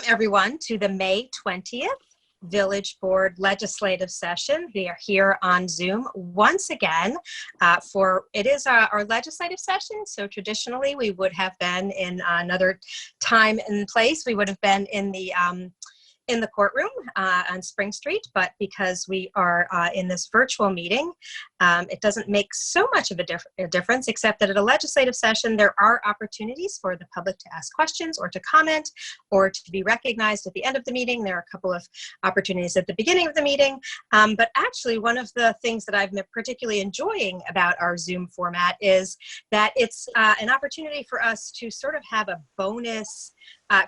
Welcome everyone to the May 20th Village Board Legislative Session. We are here on Zoom once again it is our legislative session. So traditionally we would have been in another time and place. We would have been in the courtroom on Spring Street, but because we are in this virtual meeting, it doesn't make so much of a difference, except that at a legislative session, there are opportunities for the public to ask questions or to comment or to be recognized at the end of the meeting. There are a couple of opportunities at the beginning of the meeting, but actually one of the things that I've been particularly enjoying about our Zoom format is that it's an opportunity for us to sort of have a bonus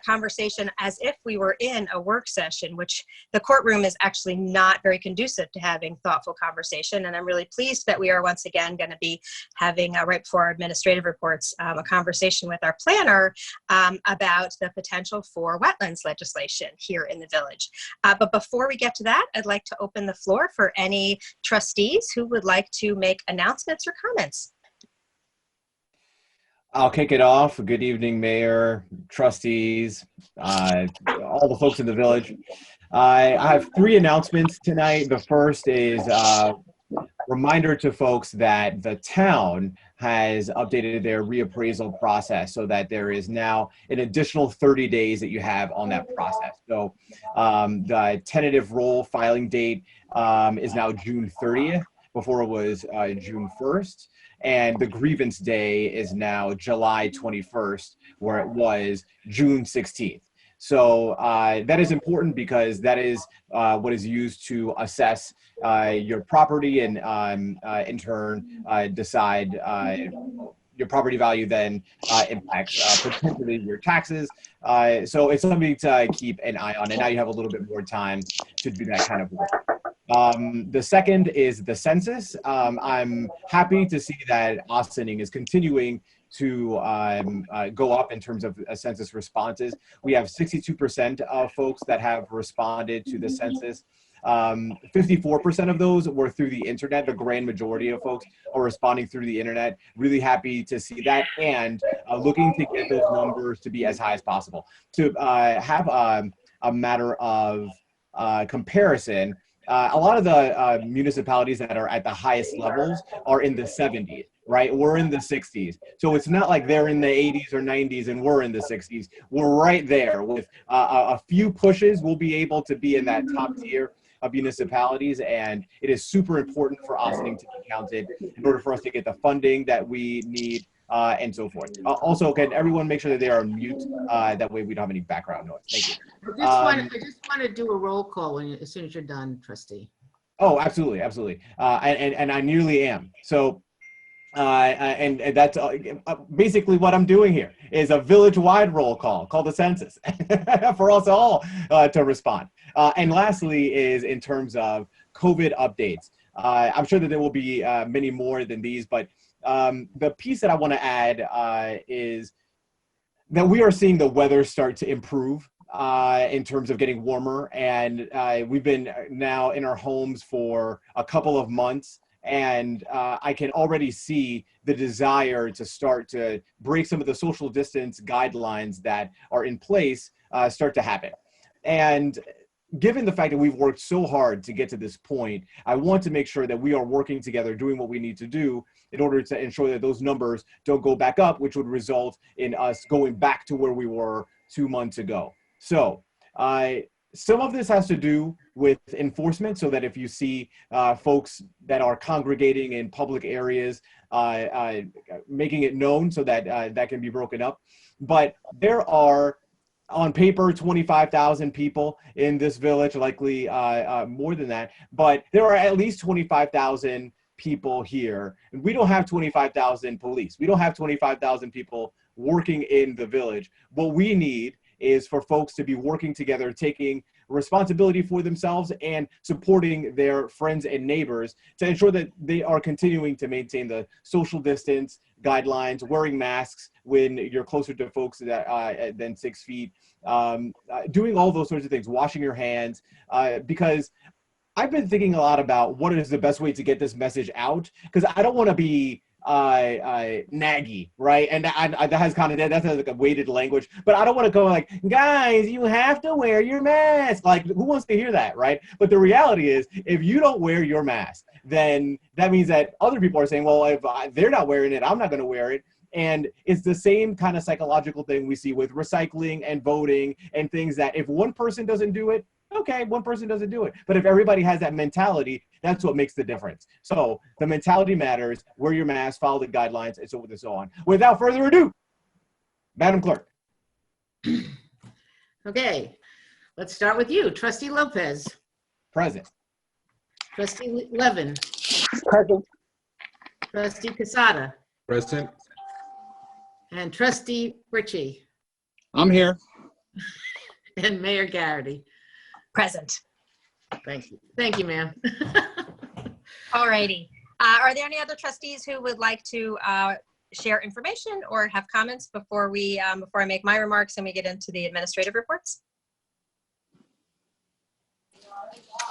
conversation as if we were in a work session, which the courtroom is actually not very conducive to having thoughtful conversation. And I'm really pleased that we are once again going to be having, right before our administrative reports, a conversation with our planner about the potential for wetlands legislation here in the village. But before we get to that, I'd like to open the floor for any trustees who would like to make announcements or comments. I'll kick it off. Good evening, Mayor, trustees, all the folks in the village. I have three announcements tonight. The first is a reminder to folks that the town has updated their reappraisal process so that there is now an additional 30 days that you have on that process. So the tentative roll filing date is now June 30th. Before it was June 1st. And the grievance day is now July 21st, where it was June 16th. So that is important because that is what is used to assess your property and in turn decide your property value then impacts potentially your taxes. So it's something to keep an eye on. And now you have a little bit more time to do that kind of work. The second is the census. I'm happy to see that Austining is continuing to go up in terms of census responses. We have 62% of folks that have responded to the census. 54% of those were through the internet. The grand majority of folks are responding through the internet. Really happy to see that, and looking to get those numbers to be as high as possible. To have a matter of comparison, a lot of the municipalities that are at the highest levels are in the 70s, right? We're in the 60s. So it's not like they're in the 80s or 90s and we're in the 60s. We're right there with a few pushes. We'll be able to be in that top tier of municipalities, and it is super important for Austining to be counted in order for us to get the funding that we need and so forth. Also, can everyone make sure that they are on mute? That way we don't have any background noise. Thank you. I just want to do a roll call as soon as you're done, trustee. Oh, absolutely, absolutely. And I nearly am. So, and that's basically what I'm doing here is a village-wide roll call called the census for us all to respond. And lastly is in terms of COVID updates. I'm sure that there will be many more than these, but the piece that I want to add is that we are seeing the weather start to improve in terms of getting warmer, and we've been now in our homes for a couple of months, and I can already see the desire to start to break some of the social distance guidelines that are in place start to happen. And given the fact that we've worked so hard to get to this point, I want to make sure that we are working together, doing what we need to do in order to ensure that those numbers don't go back up, which would result in us going back to where we were 2 months ago. So some of this has to do with enforcement, so that if you see folks that are congregating in public areas, making it known so that that can be broken up. But there are, on paper, 25,000 people in this village, likely more than that, but there are at least 25,000 people here. And we don't have 25,000 police. We don't have 25,000 people working in the village. What we need is for folks to be working together, taking responsibility for themselves and supporting their friends and neighbors to ensure that they are continuing to maintain the social distance guidelines, wearing masks when you're closer to folks that, than 6 feet, doing all those sorts of things, washing your hands, because I've been thinking a lot about what is the best way to get this message out, because I don't want to be naggy, right? And that has kind of that has like a weighted language. But I don't want to go like, guys, you have to wear your mask. Like, who wants to hear that, right? But the reality is, if you don't wear your mask, then that means that other people are saying, well, if they're not wearing it, I'm not going to wear it. And it's the same kind of psychological thing we see with recycling and voting and things that if one person doesn't do it, okay, one person doesn't do it. But if everybody has that mentality, that's what makes the difference. So the mentality matters, wear your mask, follow the guidelines, and so on. Without further ado, Madam Clerk. Okay, let's start with you. Trustee Lopez. Present. Trustee Levin. Present. Trustee Casada. Present. And Trustee Ritchie. I'm here. And Mayor Garrity. Present. Thank you. Thank you, ma'am. All righty. Are there any other trustees who would like to share information or have comments before I make my remarks and we get into the administrative reports?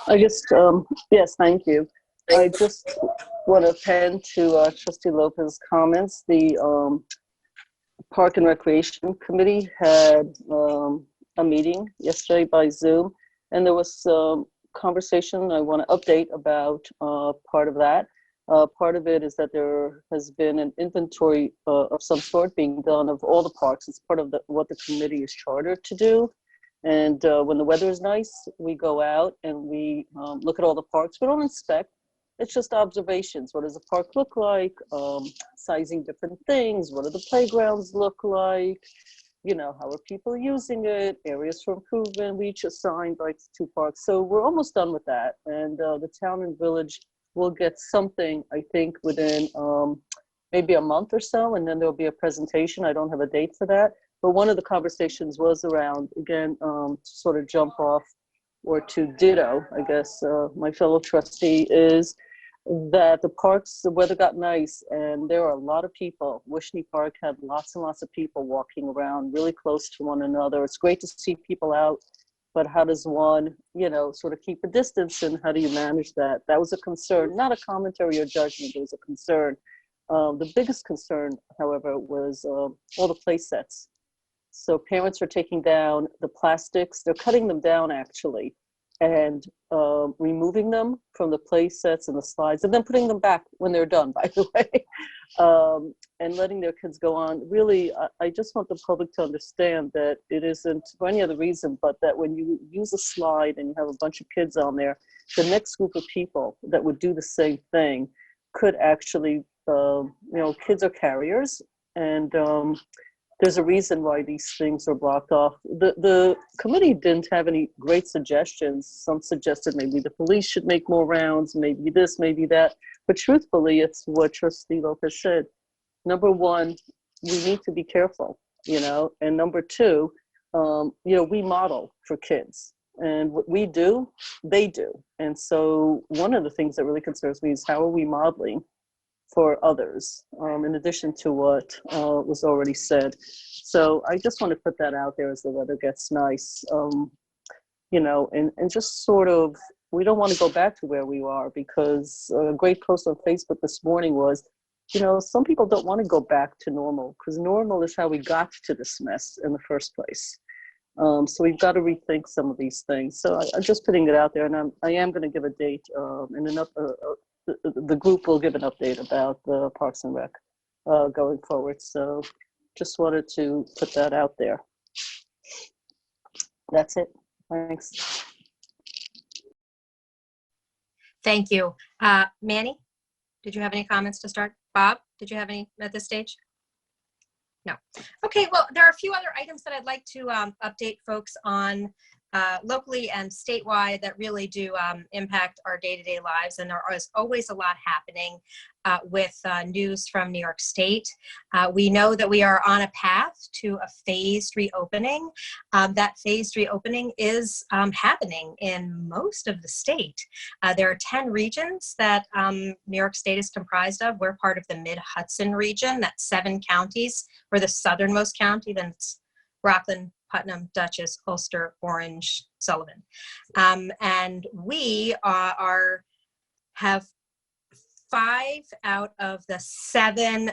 I just, yes, thank you. I just want to append to Trustee Lopez's comments. The Park and Recreation Committee had a meeting yesterday by Zoom, and there was some conversation I want to update about part of that. Part of it is that there has been an inventory of some sort being done of all the parks. It's part of what the committee is chartered to do. And when the weather is nice, we go out and we look at all the parks. We don't inspect. It's just observations. What does the park look like? Sizing different things. What do the playgrounds look like? You know, how are people using it? Areas for improvement. We each assigned like 2 parks. So we're almost done with that. And the town and village will get something, I think, within maybe a month or so. And then there'll be a presentation. I don't have a date for that. But one of the conversations was around, again, to sort of jump off or to ditto, I guess, my fellow trustee, is that the parks, the weather got nice and there are a lot of people. Wishney Park had lots and lots of people walking around really close to one another. It's great to see people out, but how does one, you know, sort of keep a distance and how do you manage that? That was a concern, not a commentary or judgment, it was a concern. The biggest concern, however, was all the play sets. So parents are taking down the plastics, they're cutting them down actually, and removing them from the play sets and the slides, and then putting them back when they're done, by the way, and letting their kids go on. Really, I just want the public to understand that it isn't for any other reason, but that when you use a slide and you have a bunch of kids on there, the next group of people that would do the same thing could actually, you know, kids are carriers, and there's a reason why these things are blocked off. The committee didn't have any great suggestions. Some suggested maybe the police should make more rounds, maybe this, maybe that. But truthfully, it's what Trustee Lopez said. Number one, we need to be careful, you know, and number two, you know, we model for kids. And what we do, they do. And so one of the things that really concerns me is how are we modeling for others, in addition to what was already said. So I just want to put that out there as the weather gets nice, you know, and just sort of, we don't want to go back to where we are, because a great post on Facebook this morning was, you know, some people don't want to go back to normal, because normal is how we got to this mess in the first place. So we've got to rethink some of these things. So I'm just putting it out there, and I am going to give a date and the group will give an update about the Parks and Rec going forward. So just wanted to put that out there. That's it. Thanks. Thank you. Manny, did you have any comments to start? Bob, did you have any at this stage? No. Okay, well, there are a few other items that I'd like to update folks on locally and statewide that really do impact our day-to-day lives. And there is always a lot happening with news from New York State. We know that we are on a path to a phased reopening. That phased reopening is happening in most of the state. There are 10 regions that New York State is comprised of. We're part of the Mid-Hudson region. That's 7 counties. We're the southernmost county, then it's Rockland, Putnam, Dutchess, Ulster, Orange, Sullivan. And we have 5 out of the 7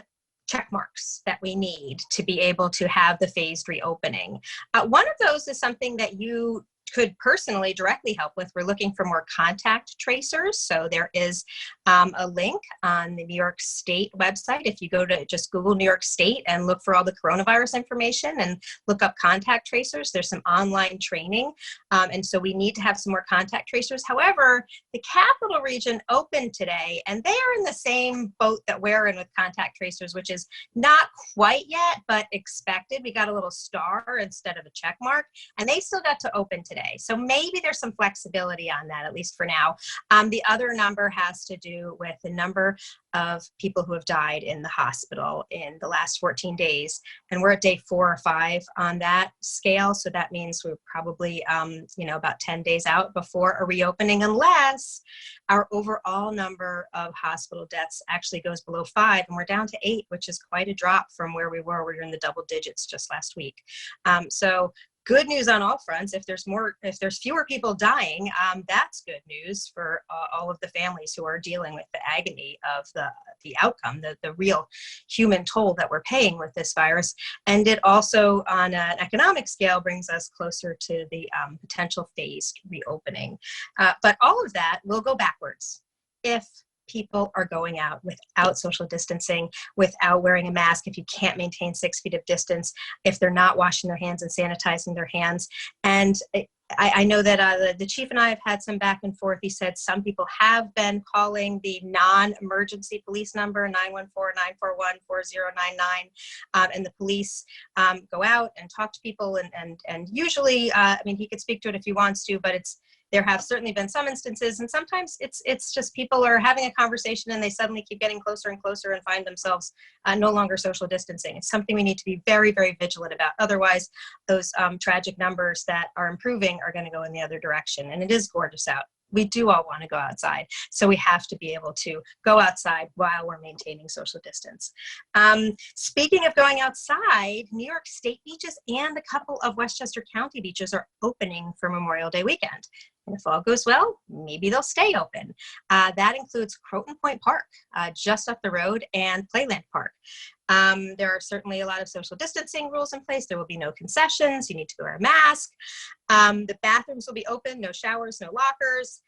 check marks that we need to be able to have the phased reopening. One of those is something that you could personally directly help with. We're looking for more contact tracers. So there is a link on the New York State website. If you go to just Google New York State and look for all the coronavirus information and look up contact tracers, there's some online training. And so we need to have some more contact tracers. However, the capital region opened today and they are in the same boat that we're in with contact tracers, which is not quite yet, but expected. We got a little star instead of a check mark, and they still got to open today. So maybe there's some flexibility on that, at least for now. The other number has to do with the number of people who have died in the hospital in the last 14 days. And we're at day 4 or 5 on that scale. So that means we're probably, about 10 days out before a reopening, unless our overall number of hospital deaths actually goes below 5, and we're down to 8, which is quite a drop from where we were. We were in the double digits just last week. So good news on all fronts. If there's fewer people dying, that's good news for all of the families who are dealing with the agony of the outcome, the real human toll that we're paying with this virus. And it also, on an economic scale, brings us closer to the potential phased reopening. But all of that will go backwards if people are going out without social distancing, without wearing a mask, if you can't maintain 6 feet of distance, if they're not washing their hands and sanitizing their hands. And I know that the chief and I have had some back and forth. He said some people have been calling the non-emergency police number, 914-941-4099, and the police go out and talk to people. And usually, he could speak to it if he wants to, but there have certainly been some instances, and sometimes it's just people are having a conversation and they suddenly keep getting closer and closer and find themselves no longer social distancing. It's something we need to be very, very vigilant about. Otherwise, those tragic numbers that are improving are going to go in the other direction. And it is gorgeous out. We do all want to go outside. So we have to be able to go outside while we're maintaining social distance. Speaking of going outside, New York State beaches and a couple of Westchester County beaches are opening for Memorial Day weekend. And if all goes well, maybe they'll stay open. That includes Croton Point Park, just up the road, and Playland Park. There are certainly a lot of social distancing rules in place. There will be no concessions. You need to wear a mask. The bathrooms will be open, no showers, no lockers.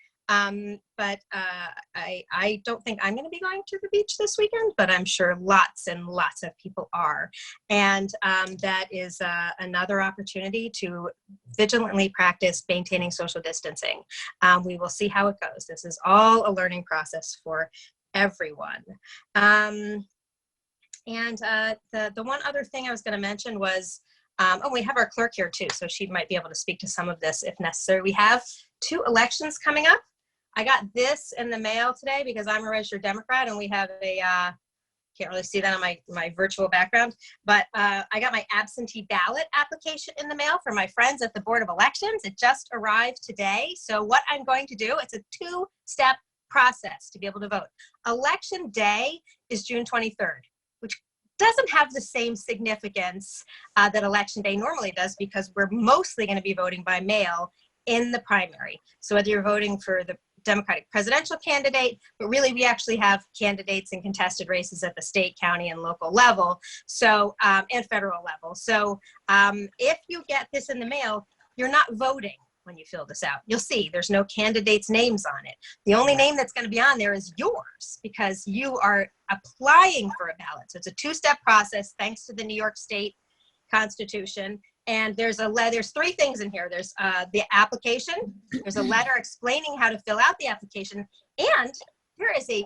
But I don't think I'm going to be going to the beach this weekend, but I'm sure lots and lots of people are. And that is another opportunity to vigilantly practice maintaining social distancing. We will see how it goes. This is all a learning process for everyone. And the one other thing I was going to mention was, we have our clerk here too, so she might be able to speak to some of this if necessary. We have 2 elections coming up. I got this in the mail today because I'm a registered Democrat, and we have a, can't really see that on my virtual background, but I got my absentee ballot application in the mail from my friends at the Board of Elections. It just arrived today. So what I'm going to do, it's a 2-step process to be able to vote. Election day is June 23rd, which doesn't have the same significance that election day normally does, because we're mostly going to be voting by mail in the primary. So whether you're voting for the Democratic presidential candidate, but really we actually have candidates in contested races at the state, county, and local level, so and federal level. So if you get this in the mail, you're not voting when you fill this out. You'll see there's no candidates' names on it. The only name that's going to be on there is yours, because you are applying for a ballot. So it's a 2-step process, thanks to the New York State Constitution. And there's 3 things in here. There's the application, there's a letter explaining how to fill out the application, and there is a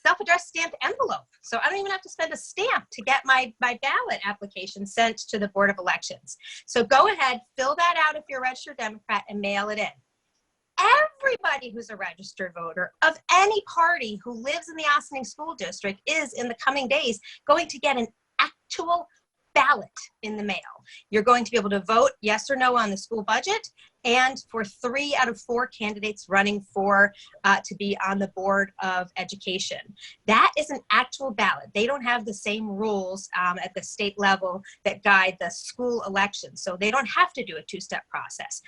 self-addressed stamped envelope. So I don't even have to spend a stamp to get my ballot application sent to the Board of Elections. So go ahead, fill that out if you're a registered Democrat, and mail it in. Everybody who's a registered voter of any party who lives in the Ossining School District is, in the coming days, going to get an actual ballot in the mail. You're going to be able to vote yes or no on the school budget, and for 3 out of 4 candidates running for to be on the Board of Education. That is an actual ballot. They don't have the same rules at the state level that guide the school elections, so they don't have to do a 2-step process.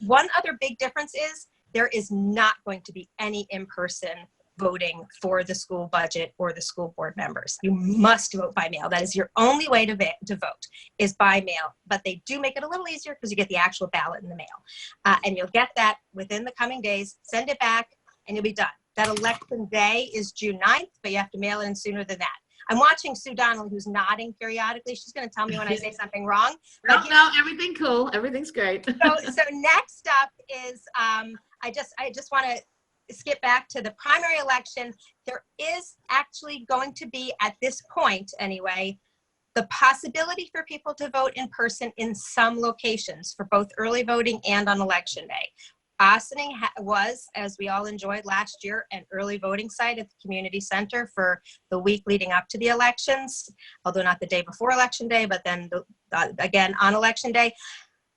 One other big difference is there is not going to be any in-person voting for the school budget or the school board members. You must vote by mail. That is your only way to vote, is by mail. But they do make it a little easier because you get the actual ballot in the mail. And you'll get that within the coming days. Send it back and you'll be done. That election day is June 9th, but you have to mail it in sooner than that. I'm watching Sue Donnelly, who's nodding periodically. She's going to tell me when I say something wrong. No, everything cool. Everything's great. So next up is, I just want to skip back to the primary election. There is actually going to be, at this point anyway, the possibility for people to vote in person in some locations for both early voting and on election day. Ossining was, as we all enjoyed last year, an early voting site at the community center for the week leading up to the elections, although not the day before election day, but then again on election day.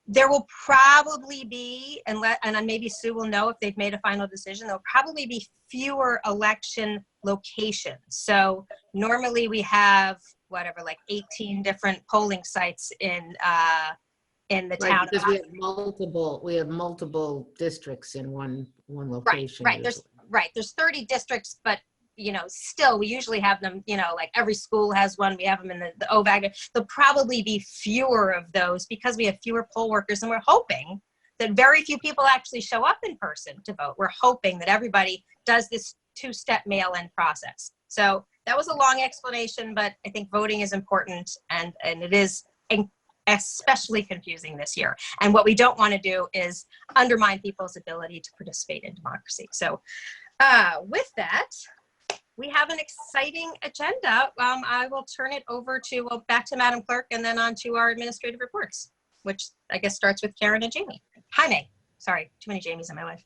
There will probably be, and maybe Sue will know if they've made a final decision, there'll probably be fewer election locations. So normally we have whatever, like 18 different polling sites in the town. Because we have multiple districts in one location. Right. There's 30 districts, but still we usually have them, like every school has one. We have them in the OVAG. There'll probably be fewer of those because we have fewer poll workers, and we're hoping that very few people actually show up in person to vote. We're hoping that everybody does this two-step mail-in process. So that was a long explanation, but I think voting is important, and it is especially confusing this year. And what we don't want to do is undermine people's ability to participate in democracy. So with that, we have an exciting agenda. I will turn it over to, back to Madam Clerk and then on to our administrative reports, which I guess starts with Karen and Jaime. Jaime, sorry, too many Jamies in my life.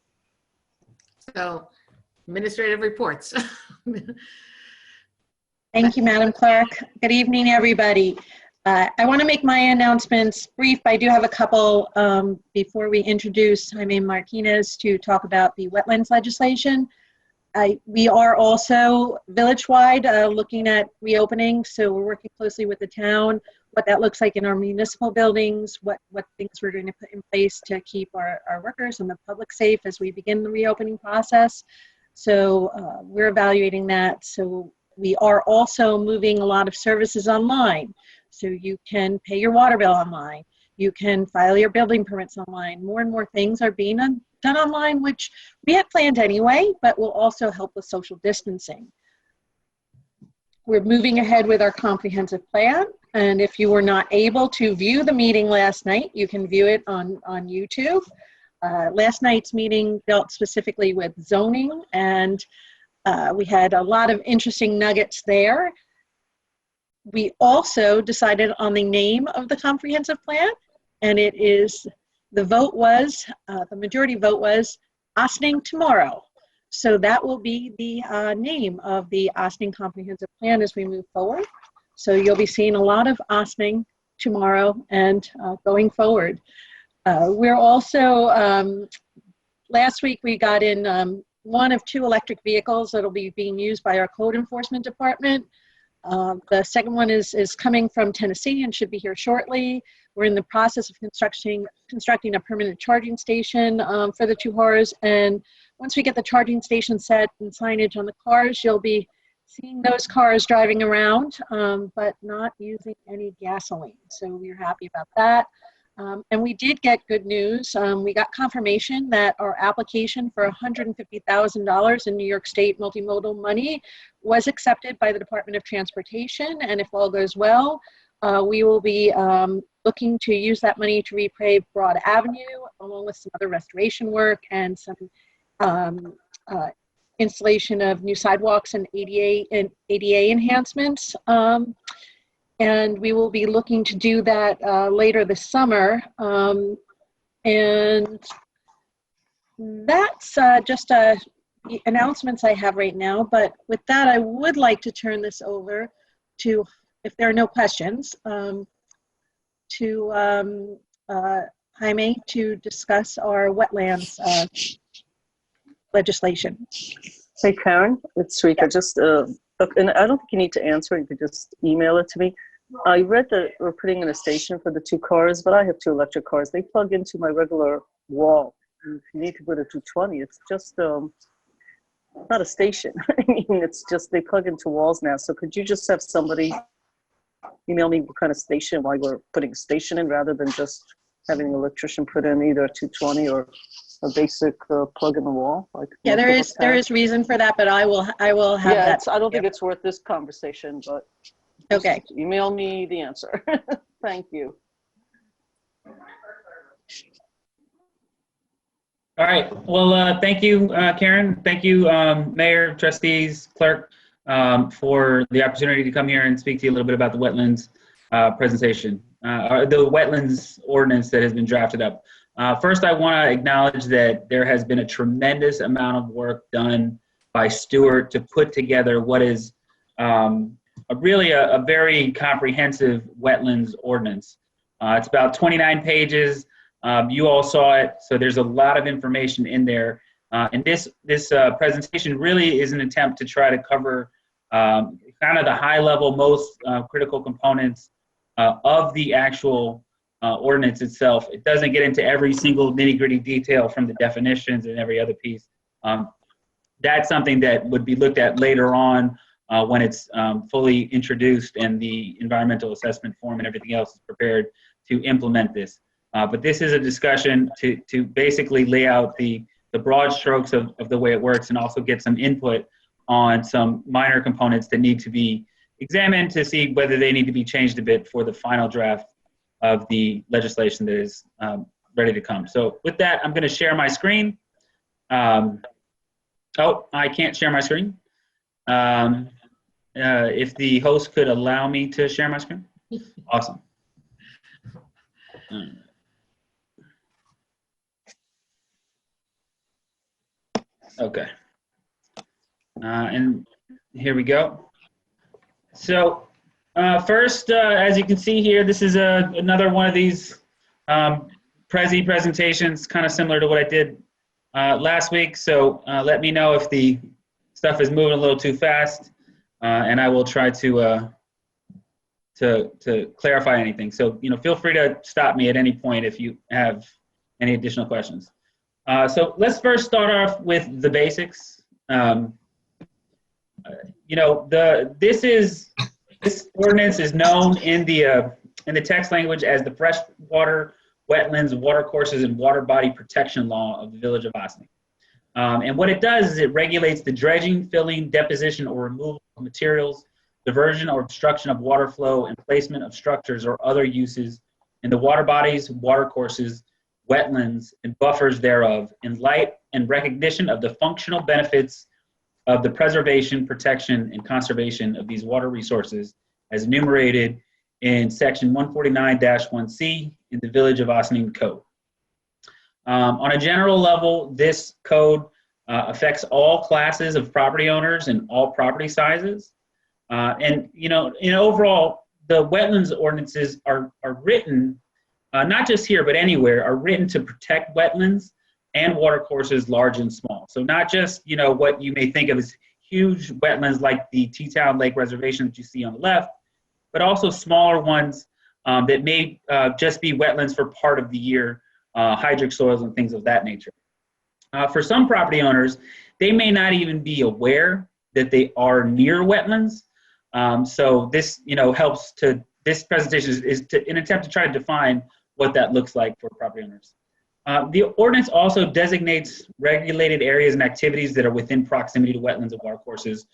So, administrative reports. Thank you, Madam Clerk. Good evening, everybody. I want to make my announcements brief, but I do have a couple before we introduce Jaime Martinez to talk about the wetlands legislation. We are also village-wide looking at reopening, so we're working closely with the town, what that looks like in our municipal buildings, what things we're going to put in place to keep our workers and the public safe as we begin the reopening process. So we're evaluating that. So we are also moving a lot of services online. So you can pay your water bill online. You can file your building permits online. More and more things are being done online, which we had planned anyway, but will also help with social distancing. We're moving ahead with our comprehensive plan. And if you were not able to view the meeting last night, you can view it on YouTube. Last night's meeting dealt specifically with zoning, and we had a lot of interesting nuggets there. We also decided on the name of the comprehensive plan, and it is, the majority vote was Ossining Tomorrow. So that will be the name of the Ossining Comprehensive Plan as we move forward. So you'll be seeing a lot of Ossining tomorrow and going forward. We're also, last week we got in one of 2 electric vehicles that'll be being used by our code enforcement department. The second one is coming from Tennessee and should be here shortly. We're in the process of constructing a permanent charging station for the 2 cars. And once we get the charging station set and signage on the cars, you'll be seeing those cars driving around, but not using any gasoline. So we're happy about that. And we did get good news. We got confirmation that our application for $150,000 in New York State multimodal money was accepted by the Department of Transportation. And if all goes well, we will be looking to use that money to repave Broad Avenue, along with some other restoration work and some installation of new sidewalks and ADA enhancements. And we will be looking to do that later this summer. And that's just the announcements I have right now. But with that, I would like to turn this over to, if there are no questions, to Jaime to discuss our wetlands legislation. Hey, Karen, it's Rika. Just, and I don't think you need to answer. You could just email it to me. I read that we're putting in a station for the 2 cars, but I have 2 electric cars. They plug into my regular wall. And if you need to put a 220, it's just not a station. I mean, it's just they plug into walls now. So could you just have somebody email me what kind of station, why we're putting a station in rather than just having an electrician put in either a 220 or a basic plug in the wall? Like Yeah, there is reason for that, but I will have yeah, that. I don't think it's worth this conversation, but just Okay. email me the answer. Thank you. All right. Well, thank you, Karen. Thank you, Mayor, trustees, clerk, for the opportunity to come here and speak to you a little bit about the wetlands presentation, or the wetlands ordinance that has been drafted up. First, I want to acknowledge that there has been a tremendous amount of work done by Stuart to put together what is really a very comprehensive wetlands ordinance. It's about 29 pages. You all saw it, so there's a lot of information in there. And this presentation really is an attempt to try to cover kind of the high-level, most critical components of the actual ordinance itself. It doesn't get into every single nitty-gritty detail from the definitions and every other piece. That's something that would be looked at later on when it's fully introduced and the environmental assessment form and everything else is prepared to implement this. But this is a discussion to basically lay out the broad strokes of the way it works and also get some input on some minor components that need to be examined to see whether they need to be changed a bit for the final draft of the legislation that is ready to come. So with that, I'm going to share my screen. Oh, I can't share my screen. If the host could allow me to share my screen. Awesome. Okay. And here we go. So first, as you can see here, this is another one of these presentations, kind of similar to what I did last week. So let me know if the stuff is moving a little too fast, and I will try to clarify anything. So feel free to stop me at any point if you have any additional questions. So let's first start off with the basics. This ordinance is known in the text language as the Freshwater Wetlands, Watercourses, and Water Body Protection Law of the Village of Ossining. And what it does is it regulates the dredging, filling, deposition, or removal of materials, diversion or obstruction of water flow, and placement of structures or other uses in the water bodies, watercourses, wetlands, and buffers thereof, in light and recognition of the functional benefits of the preservation, protection, and conservation of these water resources as enumerated in section 149-1C in the Village of Ossining Code. On a general level, this code affects all classes of property owners and all property sizes. And overall, the wetlands ordinances are written, not just here, but anywhere, are written to protect wetlands and watercourses, large and small. So not just, what you may think of as huge wetlands like the Teatown Lake Reservation that you see on the left, but also smaller ones that may just be wetlands for part of the year, hydric soils and things of that nature. For some property owners, they may not even be aware that they are near wetlands. So this, helps to, this presentation is an attempt to try to define what that looks like for property owners. The ordinance also designates regulated areas and activities that are within proximity to wetlands and watercourses,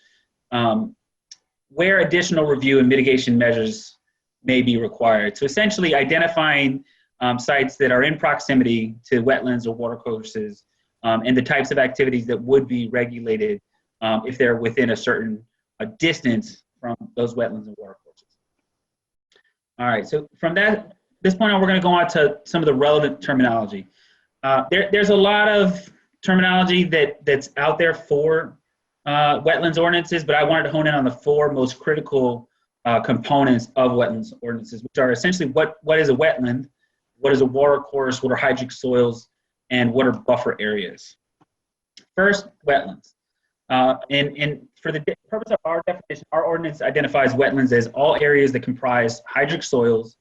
where additional review and mitigation measures may be required. So essentially identifying sites that are in proximity to wetlands or watercourses and the types of activities that would be regulated if they're within a certain distance from those wetlands and watercourses. All right, so from this point on, we're going to go on to some of the relevant terminology. There's a lot of terminology that's out there for wetlands ordinances, but I wanted to hone in on the four most critical components of wetlands ordinances, which are essentially what is a wetland, what is a watercourse, what are hydric soils, and what are buffer areas. First, wetlands. And for the purpose of our definition, our ordinance identifies wetlands as all areas that comprise hydric soils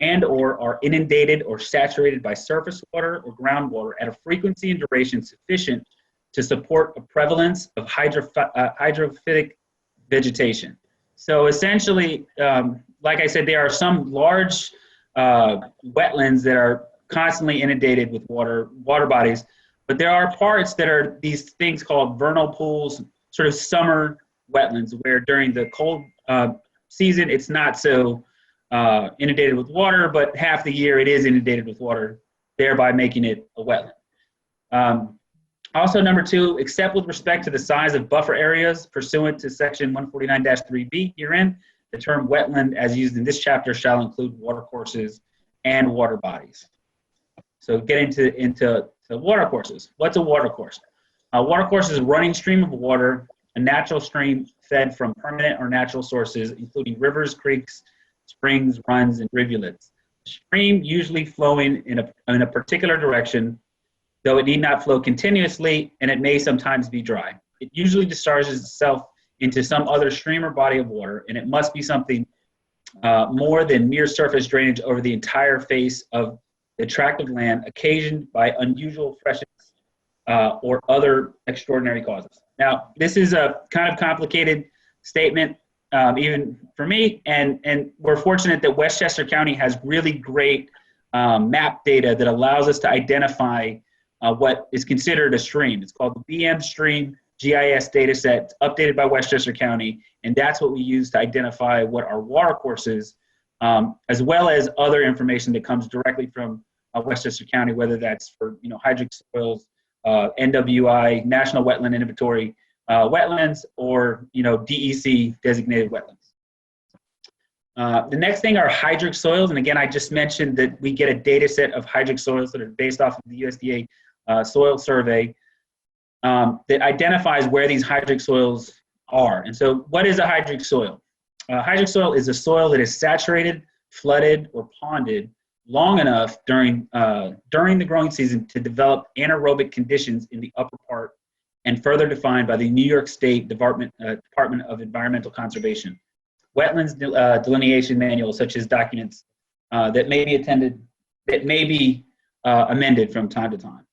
and or are inundated or saturated by surface water or groundwater at a frequency and duration sufficient to support a prevalence of hydrophytic vegetation. So essentially, like I said, there are some large wetlands that are constantly inundated with water bodies, but there are parts that are these things called vernal pools, sort of summer wetlands, where during the cold season it's not so inundated with water, but half the year it is inundated with water, thereby making it a wetland. Also, number 2, except with respect to the size of buffer areas pursuant to section 149-3B herein, the term wetland as used in this chapter shall include watercourses and water bodies. So get into the watercourses. What's a watercourse? A watercourse is a running stream of water, a natural stream fed from permanent or natural sources, including rivers, creeks, springs, runs, and rivulets. The stream usually flowing in a particular direction, though it need not flow continuously, and it may sometimes be dry. It usually discharges itself into some other stream or body of water, and it must be something more than mere surface drainage over the entire face of the tract of land occasioned by unusual freshets or other extraordinary causes. Now, this is a kind of complicated statement, even for me, and we're fortunate that Westchester County has really great map data that allows us to identify what is considered a stream. It's called the BM Stream GIS data set, updated by Westchester County, and that's what we use to identify what our water courses, as well as other information that comes directly from Westchester County, whether that's for hydric soils, NWI, National Wetland Inventory, wetlands, or DEC designated wetlands. The next thing are hydric soils, and again, I just mentioned that we get a data set of hydric soils that are based off of the USDA soil survey that identifies where these hydric soils are. And so what is a hydric soil? Hydric soil is a soil that is saturated, flooded, or ponded long enough during the growing season to develop anaerobic conditions in the upper part, and further defined by the New York State Department of Environmental Conservation. Wetlands delineation manuals, such as documents that may be amended from time to time.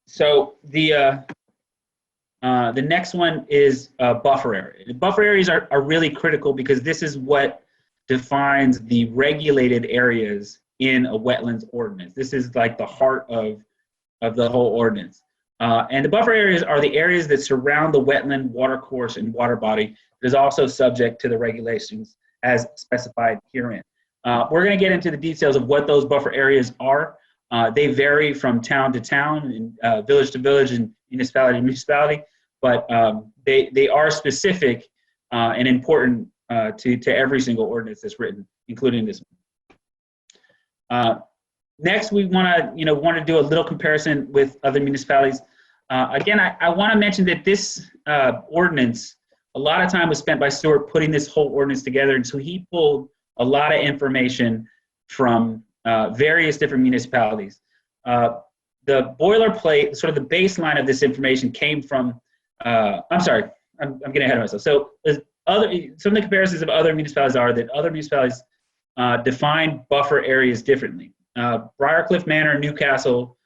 So the next one is buffer area. The buffer areas are really critical because this is what defines the regulated areas in a wetlands ordinance. This is like the heart of the whole ordinance. And the buffer areas are the areas that surround the wetland, watercourse, and water body that is also subject to the regulations as specified herein. We're going to get into the details of what those buffer areas are. They vary from town to town, and village to village, and municipality to municipality, but they are specific and important to every single ordinance that's written, including this one. Next, we want to do a little comparison with other municipalities. Again, I want to mention that this ordinance, a lot of time was spent by Stuart putting this whole ordinance together, and so he pulled a lot of information from various different municipalities. The boilerplate, sort of the baseline of this information came from, I'm sorry, I'm getting ahead of myself. So some of the comparisons of other municipalities are that other municipalities define buffer areas differently. Briarcliff Manor, Newcastle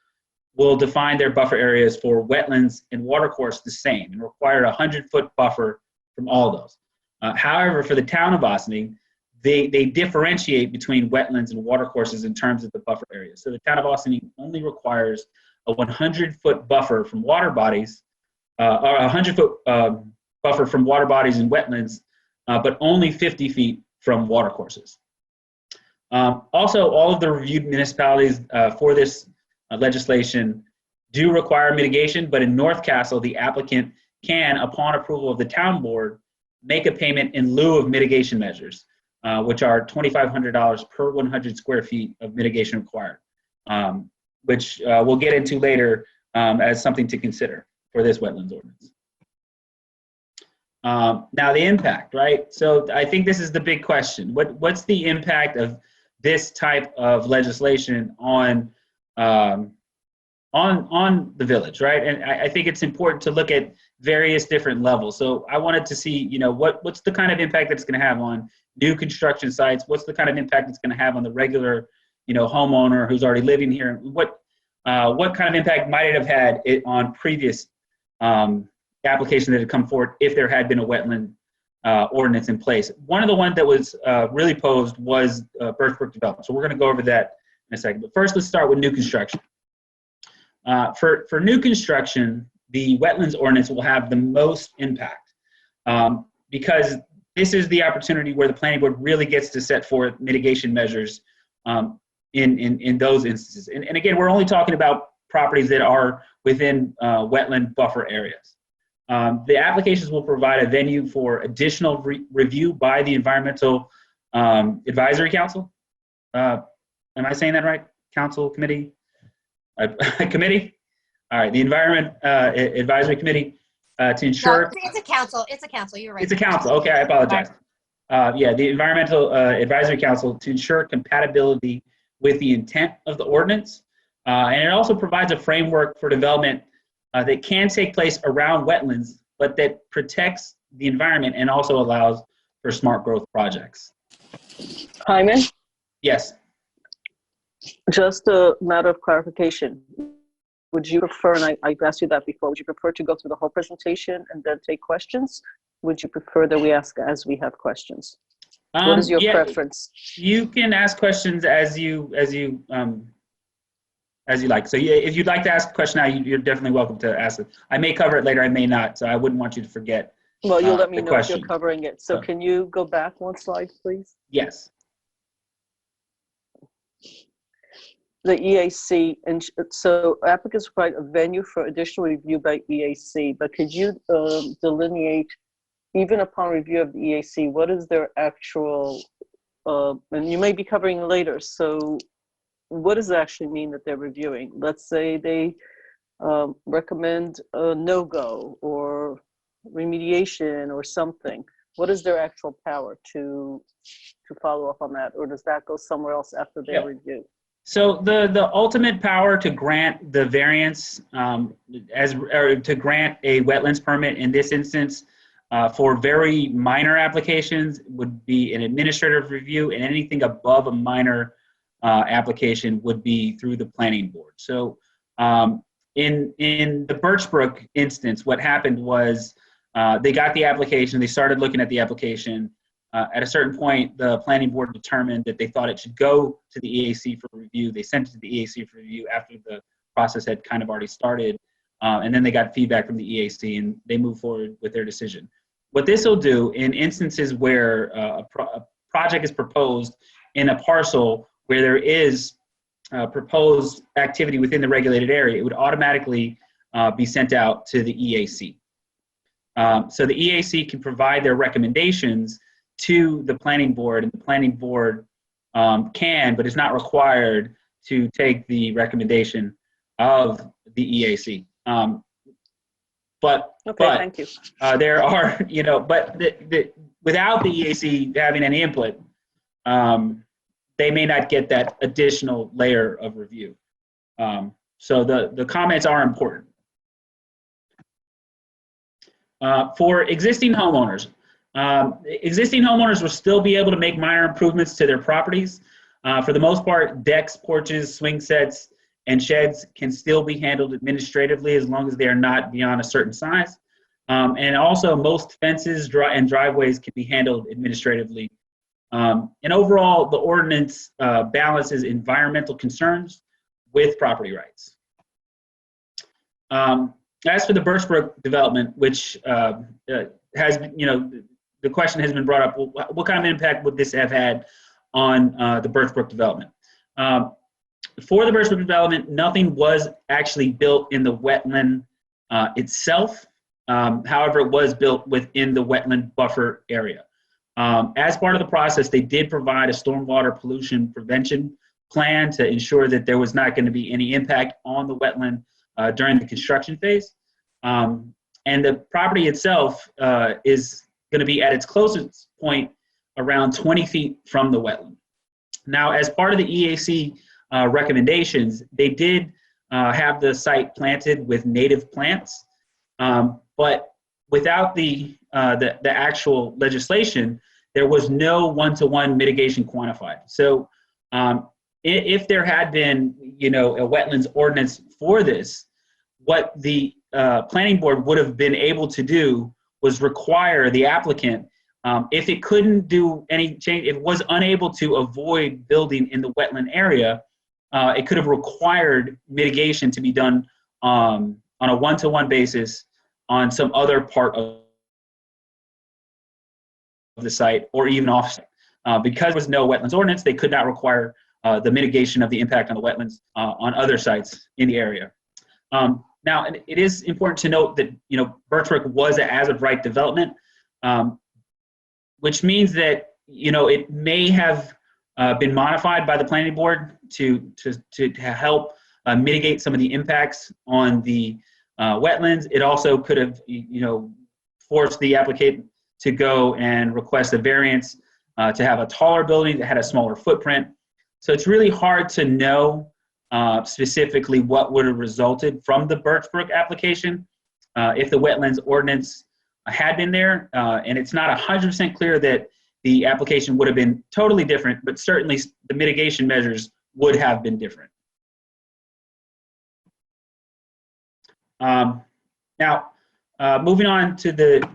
will define their buffer areas for wetlands and watercourse the same and require a 100-foot buffer from all those. However, for the town of Ossining, they differentiate between wetlands and watercourses in terms of the buffer areas. So the town of Ossining only requires a 100-foot buffer from water bodies, or a 100-foot buffer from water bodies and wetlands, but only 50 feet from watercourses. Also, all of the reviewed municipalities for this legislation do require mitigation, but in North Castle, the applicant can, upon approval of the town board, make a payment in lieu of mitigation measures, which are $2,500 per 100 square feet of mitigation required, which we'll get into later as something to consider for this wetlands ordinance. Now the impact, right? So I think this is the big question. What's the impact of this type of legislation on the village, right? And I think it's important to look at various different levels. So I wanted to see, what's the kind of impact that it's going to have on new construction sites? What's the kind of impact it's going to have on the regular homeowner who's already living here, what kind of impact might it have had on previous applications that had come forward if there had been a wetland ordinance in place. One of the ones that was really posed was Birchbrook development. So we're going to go over that in a second. But first, let's start with new construction. For new construction, the wetlands ordinance will have the most impact because this is the opportunity where the planning board really gets to set forth mitigation measures in those instances. And again, we're only talking about properties that are within wetland buffer areas. The applications will provide a venue for additional review by the Environmental Advisory Council. Am I saying that right? Council, committee? Committee? All right, the Environment Advisory Committee to ensure. No, it's a council. It's a council. You're right. It's a council. Okay, I apologize. Yeah, the Environmental Advisory Council to ensure compatibility with the intent of the ordinance. And it also provides a framework for development that can take place around wetlands, but that protects the environment and also allows for smart growth projects. Jaime, Yes. just a matter of clarification. Would you prefer, and I've asked you that before, would you prefer to go through the whole presentation and then take questions? Would you prefer that we ask as we have questions? What is your preference? You can ask questions as you like. So yeah, if you'd like to ask a question now, you're definitely welcome to ask it. I may cover it later, I may not, so I wouldn't want you to forget. Well, you'll let me the know question. if you're covering it. So can you go back one slide, please? Yes. The EAC, and so applicants provide a venue for additional review by EAC, but could you delineate, even upon review of the EAC, what is their actual, and you may be covering later, so what does it actually mean that they're reviewing? Let's say they recommend a no-go or remediation or something. What is their actual power to follow up on that, or does that go somewhere else after their review? So the ultimate power to grant the variance or to grant a wetlands permit in this instance for very minor applications would be an administrative review, and anything above a minor application would be through the planning board. So in the Birchbrook instance, what happened was they got the application, they started looking at the application. At a certain point, the planning board determined that they thought it should go to the EAC for review. They sent it to the EAC for review after the process had kind of already started. And then they got feedback from the EAC and they moved forward with their decision. What this will do in instances where a project is proposed in a parcel where there is proposed activity within the regulated area, it would automatically be sent out to the EAC. So the EAC can provide their recommendations to the planning board, and the planning board can, but is not required to take the recommendation of the EAC. Thank you. There are, without the EAC having any input, they may not get that additional layer of review. So the comments are important. For existing homeowners, will still be able to make minor improvements to their properties. For the most part, decks, porches, swing sets, and sheds can still be handled administratively as long as they are not beyond a certain size. And also, most fences and driveways can be handled administratively. And overall, the ordinance balances environmental concerns with property rights. As for the Birchbrook development, which has, the question has been brought up, well, what kind of impact would this have had on the Birchbrook development? For the Birchbrook development, nothing was actually built in the wetland itself. However, it was built within the wetland buffer area. As part of the process, they did provide a stormwater pollution prevention plan to ensure that there was not going to be any impact on the wetland during the construction phase. And the property itself is going to be at its closest point around 20 feet from the wetland. Now, as part of the EAC recommendations, they did have the site planted with native plants, but without the actual legislation, there was no one-to-one mitigation quantified. So if there had been, you know, a wetlands ordinance for this, what the planning board would have been able to do was require the applicant, if it couldn't do any change, if it was unable to avoid building in the wetland area, it could have required mitigation to be done on a one-to-one basis on some other part of the site or even off-site. Because there was no wetlands ordinance, they could not require the mitigation of the impact on the wetlands on other sites in the area. Now, it is important to note that, you know, Birchbrook was an as-of-right development, which means that, you know, it may have been modified by the planning board to help mitigate some of the impacts on the wetlands. It also could have, you know, forced the applicant to go and request a variance to have a taller building that had a smaller footprint. So it's really hard to know specifically what would have resulted from the Birchbrook application if the wetlands ordinance had been there. And it's not 100% clear that the application would have been totally different, but certainly the mitigation measures would have been different. Now, moving on to the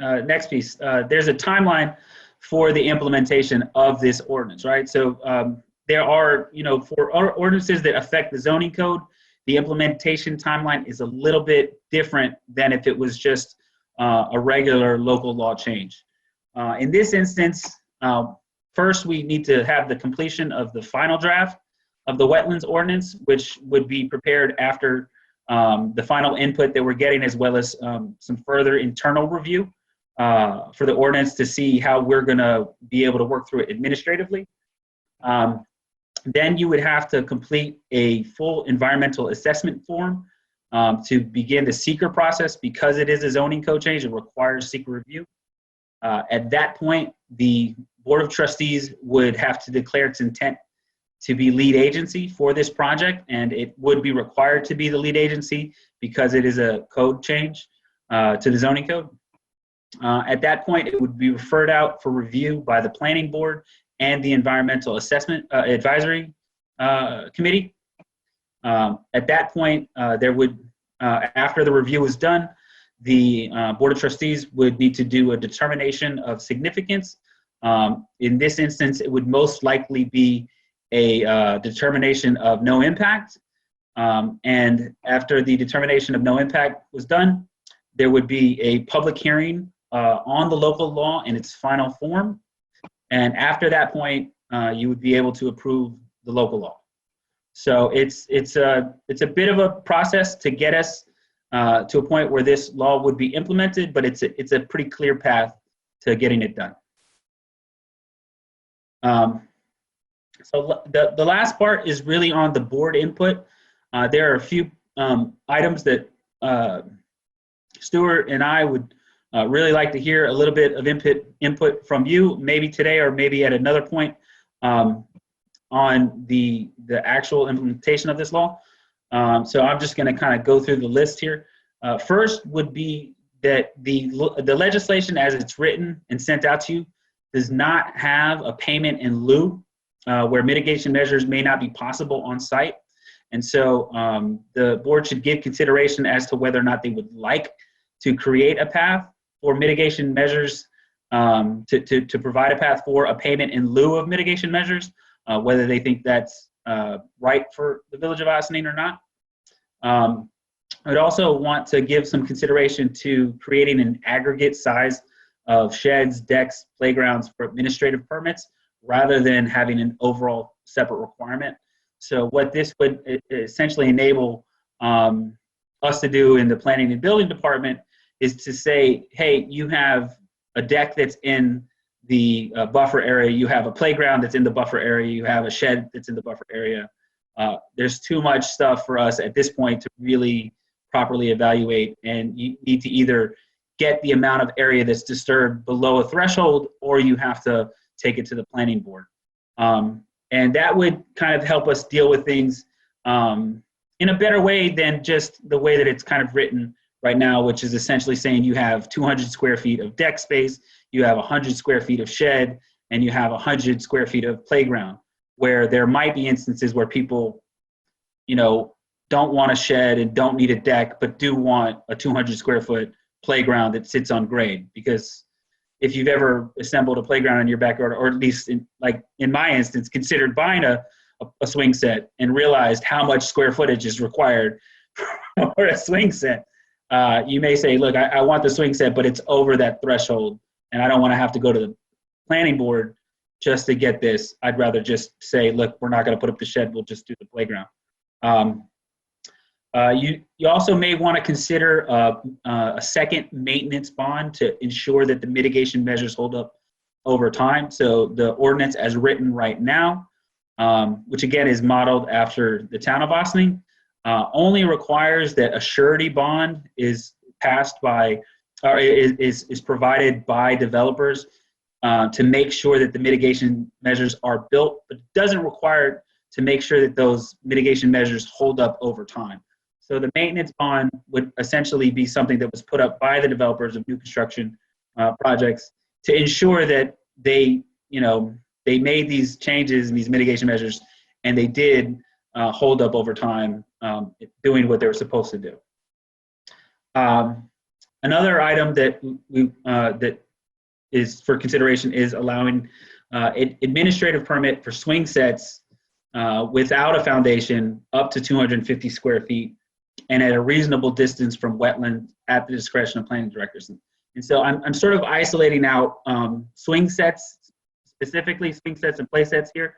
next piece, there's a timeline for the implementation of this ordinance, right? So there are, you know, for ordinances that affect the zoning code, the implementation timeline is a little bit different than if it was just a regular local law change. In this instance, first we need to have the completion of the final draft of the wetlands ordinance, which would be prepared after the final input that we're getting, as well as some further internal review for the ordinance to see how we're going to be able to work through it administratively. Then you would have to complete a full environmental assessment form to begin the seeker process. Because it is a zoning code change, it requires seeker review. At that point, the Board of Trustees would have to declare its intent to be lead agency for this project, and it would be required to be the lead agency because it is a code change to the zoning code. At that point, it would be referred out for review by the planning board and the environmental assessment advisory committee. At that point, there would, after the review was done, the Board of Trustees would need to do a determination of significance. In this instance, it would most likely be a determination of no impact. And after the determination of no impact was done, there would be a public hearing on the local law in its final form. And after that point, you would be able to approve the local law. So it's a bit of a process to get us to a point where this law would be implemented, but it's a pretty clear path to getting it done. So the last part is really on the board input. There are a few items that Stuart and I would really like to hear a little bit of input from you, maybe today or maybe at another point on the actual implementation of this law. So I'm just going to kind of go through the list here. First would be that the legislation as it's written and sent out to you does not have a payment in lieu where mitigation measures may not be possible on site. And so the board should give consideration as to whether or not they would like to create a path for mitigation measures, to provide a path for a payment in lieu of mitigation measures, whether they think that's right for the Village of Ossining or not. I'd also want to give some consideration to creating an aggregate size of sheds, decks, playgrounds for administrative permits, rather than having an overall separate requirement. So what this would essentially enable us to do in the planning and building department is to say, hey, you have a deck that's in the buffer area, you have a playground that's in the buffer area, you have a shed that's in the buffer area. There's too much stuff for us at this point to really properly evaluate, and you need to either get the amount of area that's disturbed below a threshold, or you have to take it to the planning board. And that would kind of help us deal with things in a better way than just the way that it's kind of written right now, which is essentially saying you have 200 square feet of deck space, you have 100 square feet of shed, and you have 100 square feet of playground. where there might be instances where people, you know, don't want a shed and don't need a deck, but do want a 200 square foot playground that sits on grade. Because if you've ever assembled a playground in your backyard, or at least in my instance, considered buying a swing set and realized how much square footage is required for a swing set, you may say, look, I want the swing set, but it's over that threshold, and I don't want to have to go to the planning board just to get this. I'd rather just say, look, we're not going to put up the shed, we'll just do the playground. You also may want to consider a second maintenance bond to ensure that the mitigation measures hold up over time. So the ordinance as written right now, which again is modeled after the town of Ossining, only requires that a surety bond is passed by, or is provided by developers to make sure that the mitigation measures are built, but it doesn't require to make sure that those mitigation measures hold up over time. So the maintenance bond would essentially be something that was put up by the developers of new construction projects to ensure that they, you know, they made these changes and these mitigation measures, and they did hold up over time, doing what they were supposed to do. Another item that that is for consideration is allowing administrative permit for swing sets without a foundation up to 250 square feet and at a reasonable distance from wetland at the discretion of planning directors. And so I'm sort of isolating out swing sets, specifically swing sets and play sets here,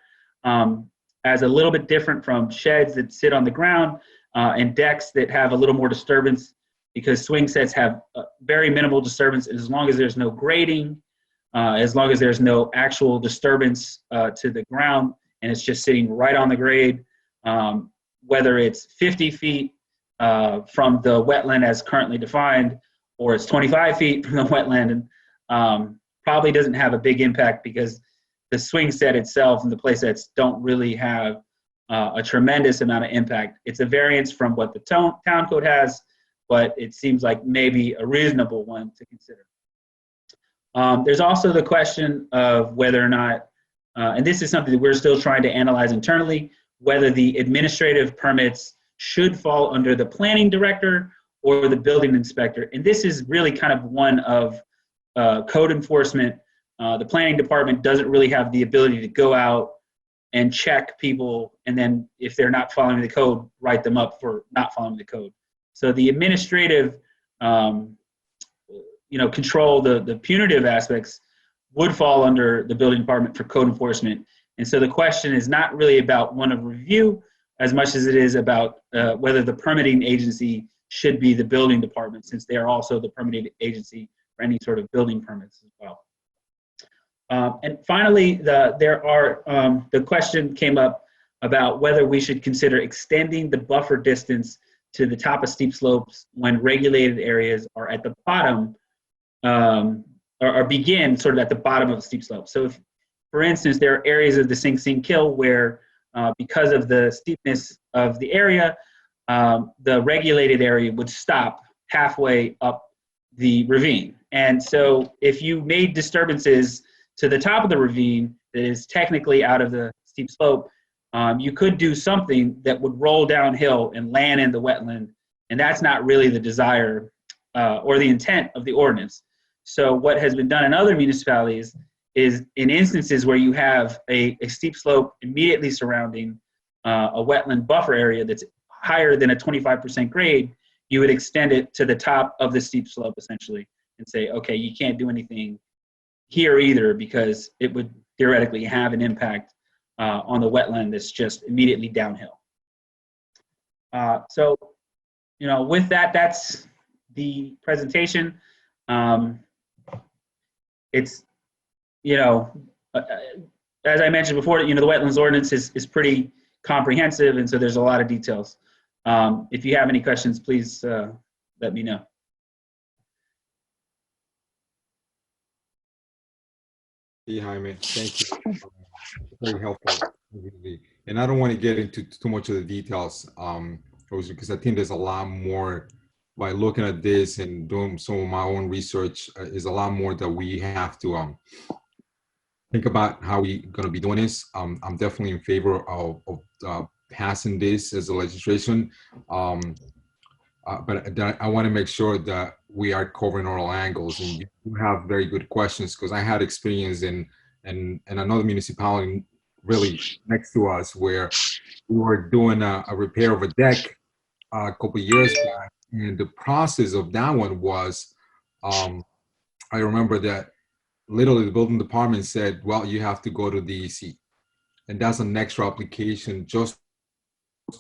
as a little bit different from sheds that sit on the ground and decks that have a little more disturbance, because swing sets have very minimal disturbance, and as long as there's no grading, as long as there's no actual disturbance to the ground and it's just sitting right on the grade, whether it's 50 feet from the wetland as currently defined, or it's 25 feet from the wetland, and probably doesn't have a big impact, because the swing set itself and the play sets don't really have a tremendous amount of impact. It's a variance from what the town code has, but it seems like maybe a reasonable one to consider. There's also the question of whether or not, and this is something that we're still trying to analyze internally, whether the administrative permits should fall under the planning director or the building inspector. And this is really kind of one of code enforcement. The planning department doesn't really have the ability to go out and check people, and then if they're not following the code, write them up for not following the code. So the administrative control, the punitive aspects would fall under the building department for code enforcement. And so the question is not really about one of review as much as it is about whether the permitting agency should be the building department, since they are also the permitting agency for any sort of building permits as well. And finally, the question came up about whether we should consider extending the buffer distance to the top of steep slopes when regulated areas are at the bottom, or begin sort of at the bottom of a steep slope. So if, for instance, there are areas of the Sing Sing Kill where, because of the steepness of the area, the regulated area would stop halfway up the ravine. And so if you made disturbances to the top of the ravine that is technically out of the steep slope, you could do something that would roll downhill and land in the wetland, and that's not really the desire or the intent of the ordinance. So what has been done in other municipalities is, in instances where you have a steep slope immediately surrounding a wetland buffer area that's higher than a 25% grade, you would extend it to the top of the steep slope essentially and say, okay, you can't do anything here either, because it would theoretically have an impact on the wetland that's just immediately downhill. So, with that, that's the presentation. It's, as I mentioned before, the wetlands ordinance is pretty comprehensive, and so there's a lot of details. If you have any questions, please let me know. Jaime, thank you. Very helpful. And I don't want to get into too much of the details, because I think there's a lot more. By looking at this and doing some of my own research, is a lot more that we have to think about how we going to be doing this. I'm definitely in favor of passing this as a legislation. But I want to make sure that we are covering all angles, and you have very good questions, because I had experience in another municipality really next to us where we were doing a repair of a deck a couple of years back, and the process of that one was, I remember that literally the building department said, well, you have to go to DEC, and that's an extra application just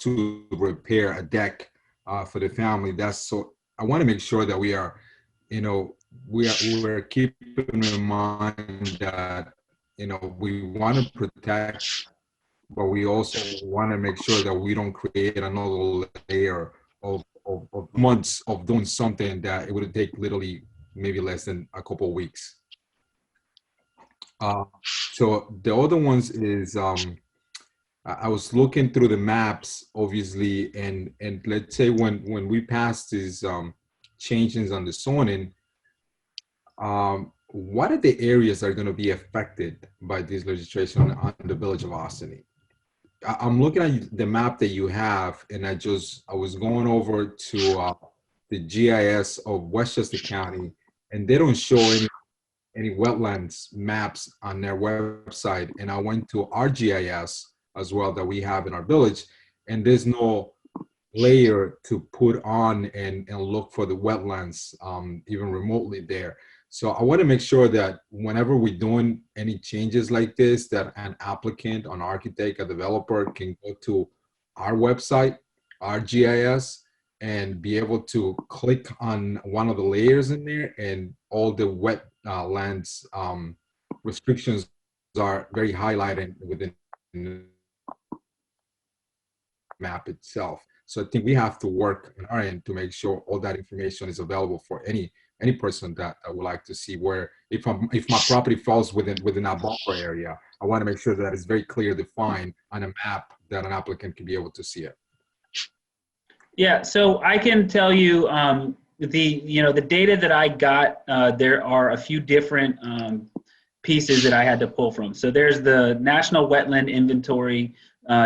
to repair a deck for the family. That's so. I want to make sure that we are, we're keeping in mind that we want to protect, but we also want to make sure that we don't create another layer of months of doing something that it would take literally maybe less than a couple of weeks. So the other ones is. I was looking through the maps, obviously, and let's say when we pass these changes on the zoning, what are the areas that are going to be affected by this legislation on the Village of Austin? I'm looking at the map that you have, and I was going over to the GIS of Westchester County, and they don't show any wetlands maps on their website. And I went to our GIS as well that we have in our village, and there's no layer to put on and look for the wetlands even remotely there. So I want to make sure that whenever we're doing any changes like this, that an applicant, an architect, a developer can go to our website, our GIS, and be able to click on one of the layers in there, and all the wetlands restrictions are very highlighted within the map itself. So I think we have to work on our end to make sure all that information is available for any person that would like to see where, if my property falls within that buffer area, I want to make sure that it's very clear defined on a map that an applicant can be able to see it. Yeah, so I can tell you the data that I got, there are a few different pieces that I had to pull from. So there's the National Wetland Inventory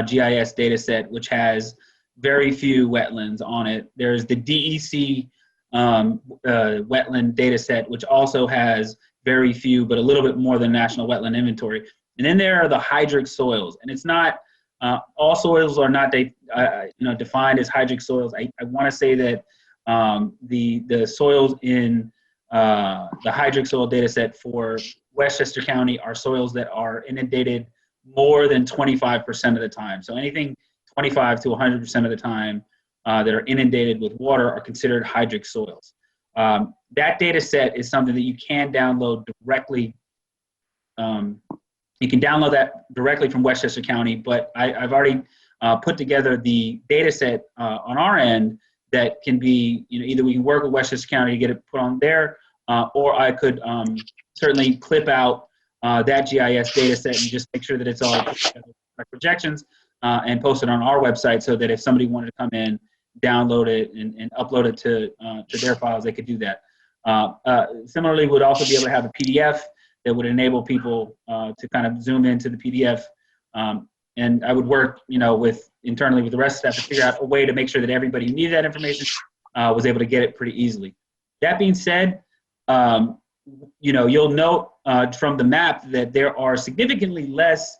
GIS data set, which has very few wetlands on it. There's the DEC wetland data set, which also has very few, but a little bit more than National Wetland Inventory. And then there are the hydric soils, and it's not all soils are not defined as hydric soils. I want to say that the soils in the hydric soil data set for Westchester County are soils that are inundated more than 25% of the time. So anything 25 to 100% of the time that are inundated with water are considered hydric soils. That data set is something that you can download directly. You can download that directly from Westchester County, but I've already put together the data set on our end that can be, either we can work with Westchester County to get it put on there, or I could certainly clip out that GIS data set and just make sure that it's all projections and post it on our website, so that if somebody wanted to come in, download it and upload it to their files, they could do that. Similarly, would also be able to have a PDF that would enable people to kind of zoom into the PDF. And I would work, internally with the rest of the staff to figure out a way to make sure that everybody who needed that information was able to get it pretty easily. That being said, you'll note from the map that there are significantly less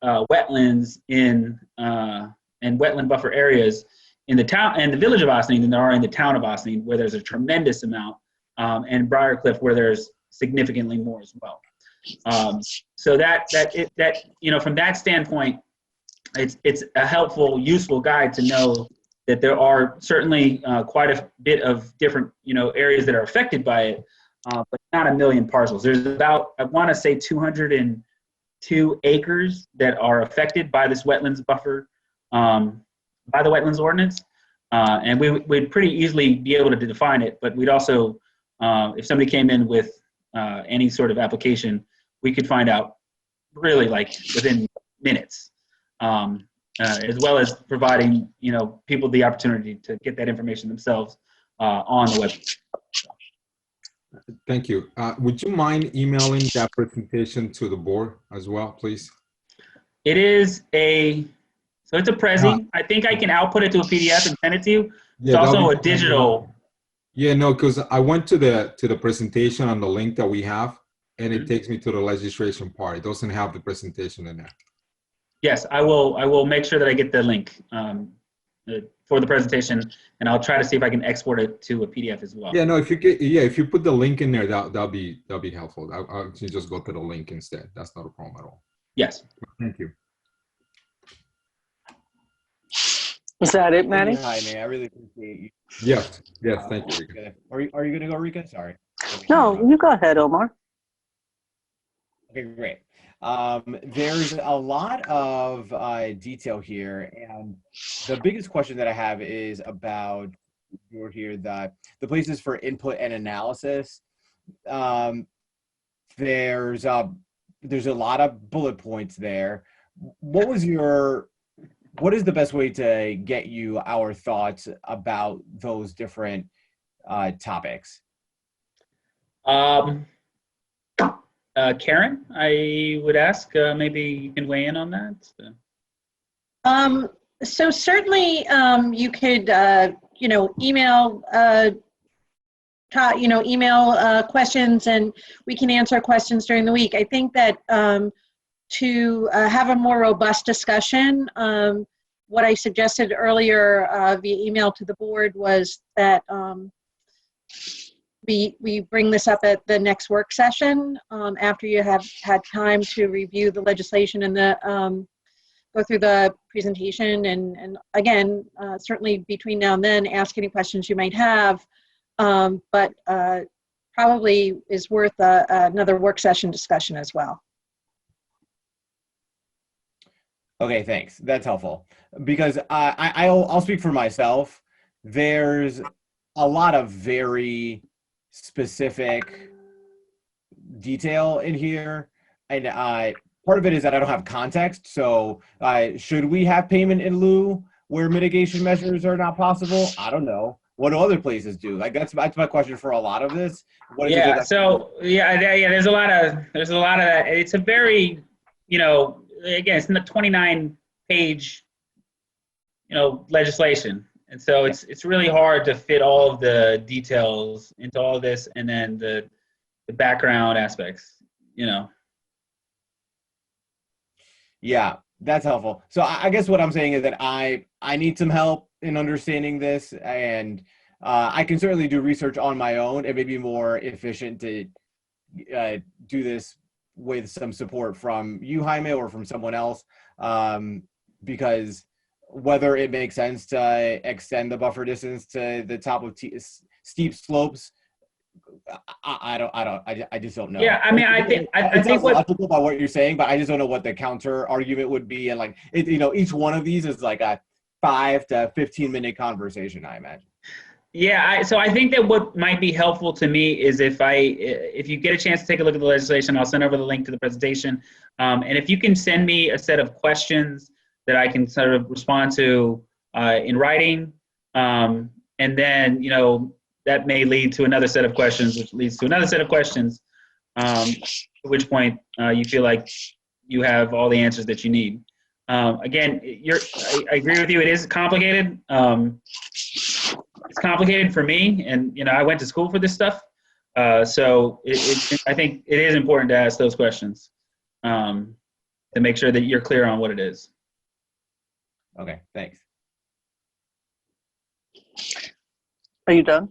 wetlands and wetland buffer areas in the town and the village of Austin than there are in the town of Austin, where there's a tremendous amount, and Briarcliff, where there's significantly more as well. So that from that standpoint, it's a helpful, useful guide to know that there are certainly quite a bit of different areas that are affected by it, but not a million parcels. There's about, I want to say, 202 acres that are affected by this wetlands buffer, by the wetlands ordinance, and we'd pretty easily be able to define it. But we'd also, if somebody came in with any sort of application, we could find out really within minutes, as well as providing people the opportunity to get that information themselves on the website. Thank you. Would you mind emailing that presentation to the board as well, please? It is so it's a Prezi. I think I can output it to a PDF and send it to you. It's Yeah, that'll also be a digital. Yeah, no, because I went to the presentation on the link that we have, and it takes me to the registration part. It doesn't have the presentation in there. Yes, I will make sure that I get the link for the presentation, and I'll try to see if I can export it to a PDF as well. Yeah, no, if you get, yeah, if you put the link in there, that'll be helpful. I'll just go to the link instead. That's not a problem at all. Yes. Thank you. Is that it, Manny? Hi, man. I really appreciate you. Yes, yes, thank you, Rika. Are you going to go, Rika? Sorry. No, you go ahead, Omar. Okay, great. There's a lot of detail here, and the biggest question that I have is about the places for input and analysis. There's a lot of bullet points there. What is the best way to get you our thoughts about those different topics? Karen, I would ask, maybe you can weigh in on that. So certainly you could, email, email questions, and we can answer questions during the week. I think that to have a more robust discussion, what I suggested earlier via email to the board was that we bring this up at the next work session after you have had time to review the legislation and go through the presentation, and again, certainly between now and then, ask any questions you might have, but probably is worth another work session discussion as well. Okay, thanks. That's helpful, because I'll speak for myself. There's a lot of very specific detail in here, and part of it is that I don't have context. So should we have payment in lieu where mitigation measures are not possible? I don't know. What do other places do? Like that's my question for a lot of this. What is yeah. So yeah. There's a lot of that. It's a very, again, it's in the 29-page, legislation. And so it's really hard to fit all of the details into all of this, and then the background aspects, Yeah, that's helpful. So I guess what I'm saying is that I need some help in understanding this, and I can certainly do research on my own. It may be more efficient to do this with some support from you, Jaime, or from someone else, because whether it makes sense to extend the buffer distance to the top of steep slopes, I just don't know. Yeah, I mean, I think what logical by what you're saying, but I just don't know what the counter argument would be, and like each one of these is like a 5 to 15-minute conversation, I imagine. Yeah, so I think that what might be helpful to me is if you get a chance to take a look at the legislation, I'll send over the link to the presentation, and if you can send me a set of questions that I can sort of respond to in writing, and then that may lead to another set of questions, which leads to another set of questions, at which point you feel like you have all the answers that you need. Again, I agree with you. It is complicated. It's complicated for me, and I went to school for this stuff, so I think it is important to ask those questions to make sure that you're clear on what it is. Okay, thanks. Are you done,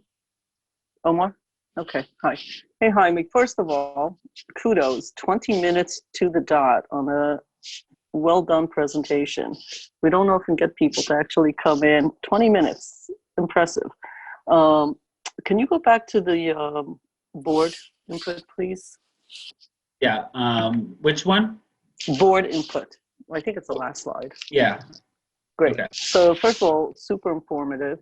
Omar? Okay, hi. Hey, Jaime, first of all, kudos, 20 minutes to the dot on a well-done presentation. We don't often get people to actually come in. 20 minutes, impressive. Can you go back to the board input, please? Yeah, which one? Board input. I think it's the last slide. Yeah. Great. Okay. So first of all, super informative.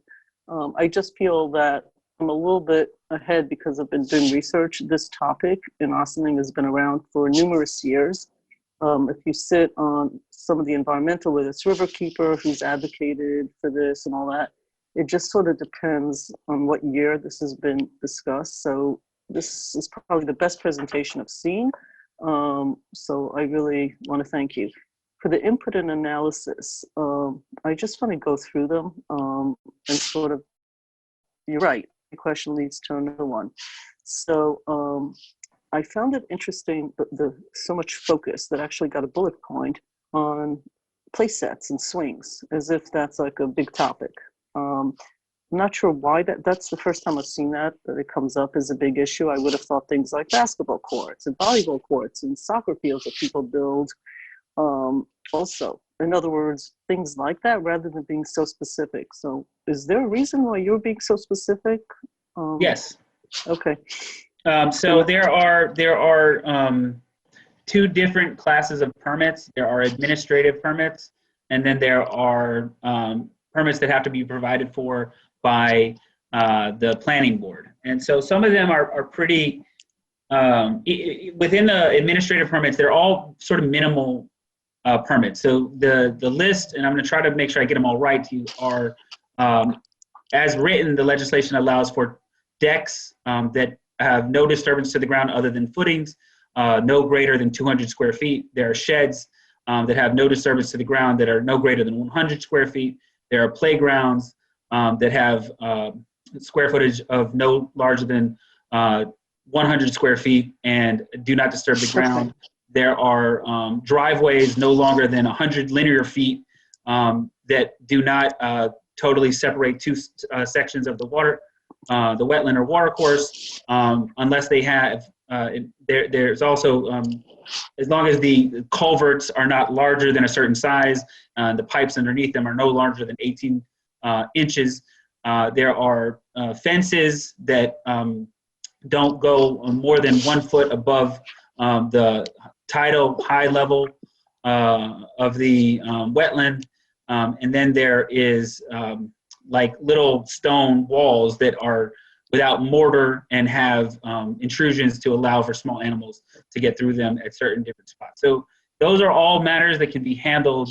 I just feel that I'm a little bit ahead because I've been doing research. This topic in Ossining has been around for numerous years. If you sit on some of the environmental, whether it's Riverkeeper, who's advocated for this and all that, it just sort of depends on what year this has been discussed. So this is probably the best presentation I've seen. So I really want to thank you. For the input and analysis, I just want to go through them and sort of, you're right, the question leads to another one. So I found it interesting, so much focus that actually got a bullet point on play sets and swings, as if that's like a big topic. I'm not sure why that's the first time I've seen that it comes up as a big issue. I would have thought things like basketball courts and volleyball courts and soccer fields that people build also. In other words, things like that rather than being so specific. So is there a reason why you're being so specific? Yes. Okay. So there are two different classes of permits. There are administrative permits, and then there are permits that have to be provided for by the planning board. And so some of them are pretty, within the administrative permits, they're all sort of minimal permits. So the list, and I'm going to try to make sure I get them all right to you, are as written, the legislation allows for decks that have no disturbance to the ground other than footings, no greater than 200 square feet. There are sheds that have no disturbance to the ground that are no greater than 100 square feet. There are playgrounds that have square footage of no larger than 100 square feet and do not disturb the ground. There are driveways no longer than 100 linear feet that do not totally separate two sections of the wetland or water course, unless they have, there's also, as long as the culverts are not larger than a certain size, the pipes underneath them are no larger than 18 inches. There are fences that don't go more than 1 foot above the tidal high level of the wetland. And then there is like little stone walls that are without mortar and have intrusions to allow for small animals to get through them at certain different spots. So those are all matters that can be handled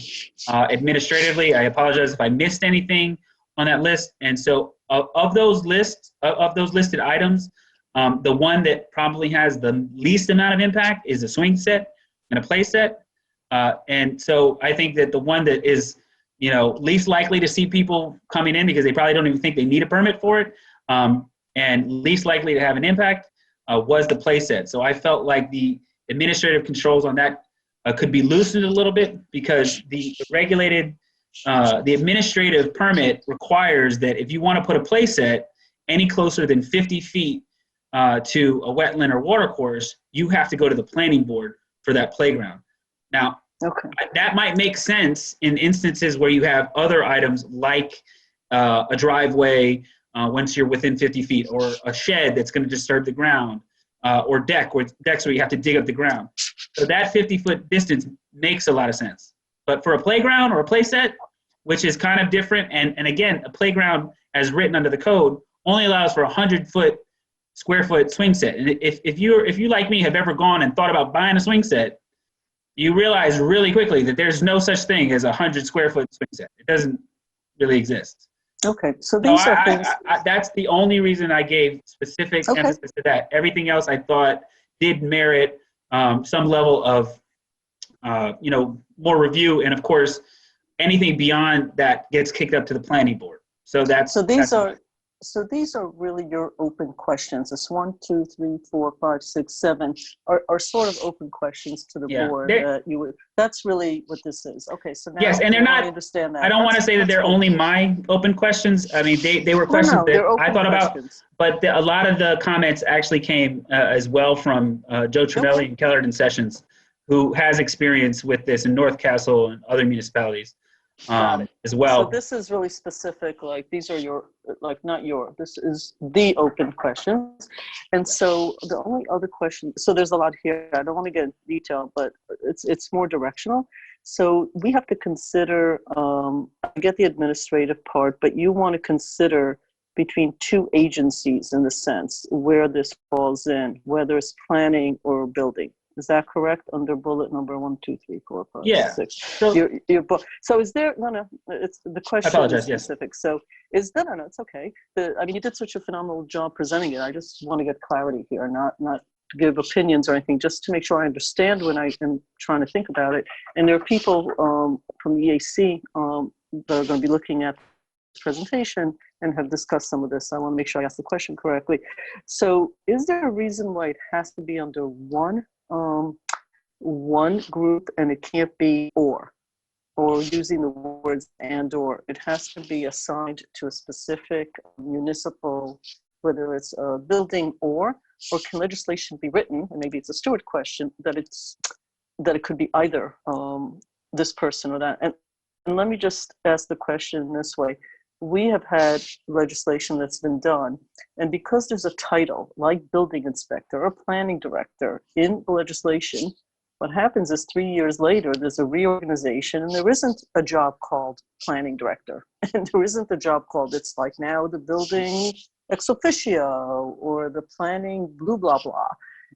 administratively. I apologize if I missed anything on that list. And so of those listed items, the one that probably has the least amount of impact is a swing set and a play set. And so I think that the one that is, least likely to see people coming in because they probably don't even think they need a permit for it, and least likely to have an impact was the play set. So I felt like the administrative controls on that could be loosened a little bit because the administrative permit requires that if you want to put a play set any closer than 50 feet to a wetland or water course, you have to go to the planning board for that playground. Now, okay, that might make sense in instances where you have other items like a driveway once you're within 50 feet, or a shed that's going to disturb the ground, or decks where you have to dig up the ground. So that 50-foot distance makes a lot of sense. But for a playground or a play set, which is kind of different, and again, a playground as written under the code only allows for 100 square foot swing set. And if you like me have ever gone and thought about buying a swing set, you realize really quickly that there's no such thing as a 100 square foot swing set. It doesn't really exist. Okay, so these are things. That's the only reason I gave specific emphasis to that. Everything else I thought did merit some level of, more review. And of course, anything beyond that gets kicked up to the planning board. So these are really your open questions. It's 1, 2, 3, 4, 5, 6, 7 are sort of open questions to the board. That's really what this is. Okay, so now yes, and they're not. I understand that. I don't want to say that they're only my open questions. I mean, they were questions that I thought about, but a lot of the comments actually came as well from Joe Trevelli and Kellard and Sessions, who has experience with this in North Castle and other municipalities. As well. So this is really specific, like these are this is the open questions. And so the only other question, so there's a lot here, I don't want to get into detail, but it's more directional. So we have to consider, I get the administrative part, but you want to consider between two agencies in the sense where this falls in, whether it's planning or building. Is that correct? Under bullet number 1, 2, 3, 4, 5, Yeah. 6. So Your book. So is there, no, it's the question apologize, is yes. specific. So is there, no, it's okay. I mean, you did such a phenomenal job presenting it. I just want to get clarity here, not give opinions or anything, just to make sure I understand when I am trying to think about it. And there are people from the EAC that are going to be looking at this presentation and have discussed some of this. I want to make sure I ask the question correctly. So is there a reason why it has to be under one group and it can't be or using the words and or? It has to be assigned to a specific municipal, whether it's a building or can legislation be written, and maybe it's a Stuart question, that it could be either this person or that. And let me just ask the question this way. We have had legislation that's been done, and because there's a title like building inspector or planning director in the legislation, what happens is 3 years later, there's a reorganization and there isn't a job called planning director. And there isn't a job called, it's like now the building ex officio or the planning blah, blah, blah.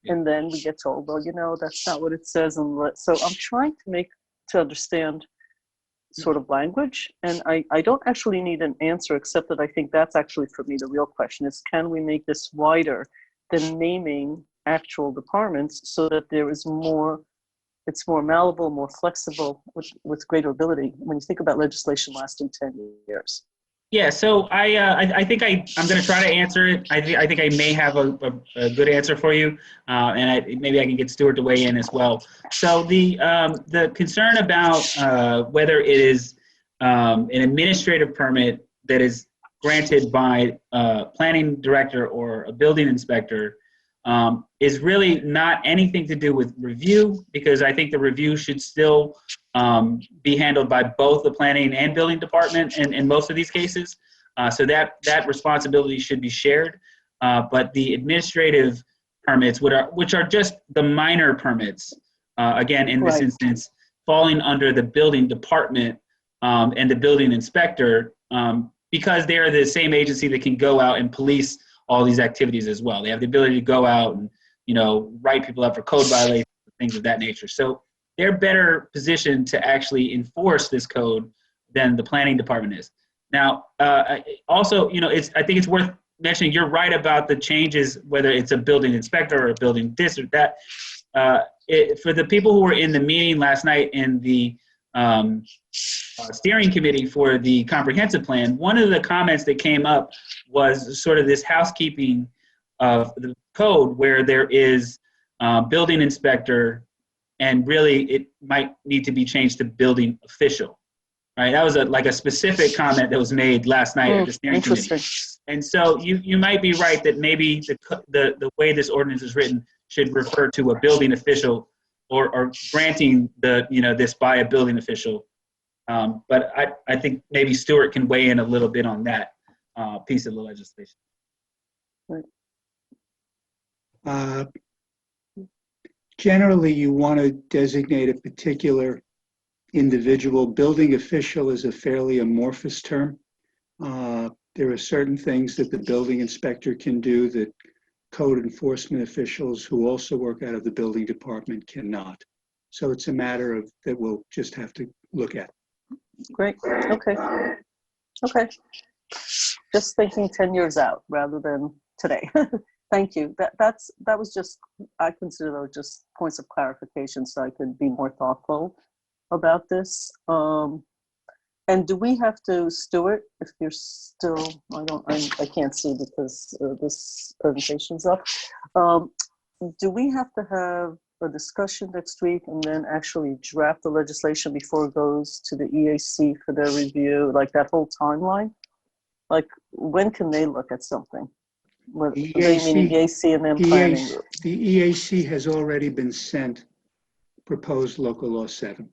And then we get told, well, you know, that's not what it says. So I'm trying to understand sort of language. And I don't actually need an answer, except that I think that's actually for me the real question is, can we make this wider than naming actual departments so that there is more, it's more malleable, more flexible with greater ability when you think about legislation lasting 10 years? Yeah, so I think I'm going to try to answer it. I think I may have a good answer for you, and maybe I can get Stuart to weigh in as well. So the concern about whether it is an administrative permit that is granted by a planning director or a building inspector is really not anything to do with review, because I think the review should still be handled by both the planning and building department in most of these cases. So that responsibility should be shared. But the administrative permits, which are just the minor permits, again, in this instance, falling under the building department and the building inspector, because they are the same agency that can go out and police all these activities as well. They have the ability to go out and, you know, write people up for code violations, things of that nature. So they're better positioned to actually enforce this code than the planning department is. Now, also, you know, I think it's worth mentioning, you're right about the changes, whether it's a building inspector or a building this or that. For the people who were in the meeting last night in the steering committee for the comprehensive plan, one of the comments that came up was sort of this housekeeping of the code where there is building inspector, and really it might need to be changed to building official, right? That was like a specific comment that was made last night at the steering committee. And so you might be right that maybe the way this ordinance is written should refer to a building official or granting this by a building official. But I think maybe Stuart can weigh in a little bit on that piece of the legislation. Generally, you want to designate a particular individual. Building official is a fairly amorphous term. There are certain things that the building inspector can do that code enforcement officials who also work out of the building department cannot. So it's a matter of that we'll just have to look at. Great. Okay. Just thinking 10 years out rather than today. Thank you. That was just, I consider those just points of clarification so I could be more thoughtful about this. And do we have to, Stuart, if you're still, I can't see because this presentation's up. Do we have to have a discussion next week and then actually draft the legislation before it goes to the EAC for their review, like that whole timeline? Like, when can they look at something? The EAC and then planning group. The EAC has already been sent proposed local law 7.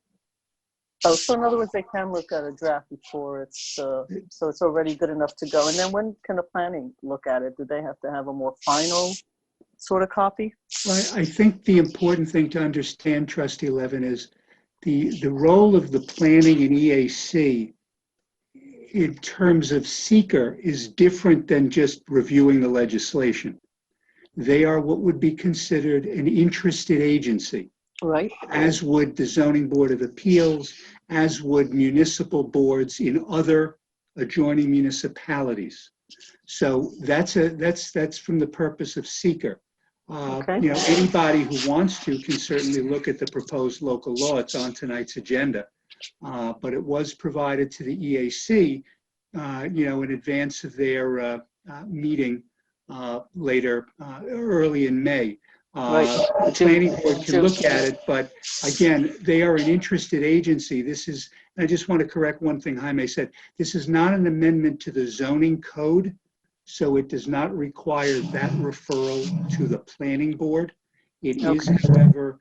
Oh, so in other words, they can look at a draft before it's, so it's already good enough to go. And then when can the planning look at it? Do they have to have a more final sort of copy? Well, I think the important thing to understand, Trustee Levin, is the role of the planning and EAC in terms of seeker is different than just reviewing the legislation. they are what would be considered an interested agency, Right. as would the Zoning Board of Appeals, as would municipal boards in other adjoining municipalities. So that's from the purpose of seeker. Okay. You know, anybody who wants to can certainly look at the proposed local law. It's on tonight's agenda. But it was provided to the EAC, you know, in advance of their meeting later, early in May. Right. The planning board can look at it, but again, they are an interested agency. This is, I just want to correct one thing Jaime said. This is not an amendment to the zoning code, so it does not require that referral to the planning board. It is, Okay. however,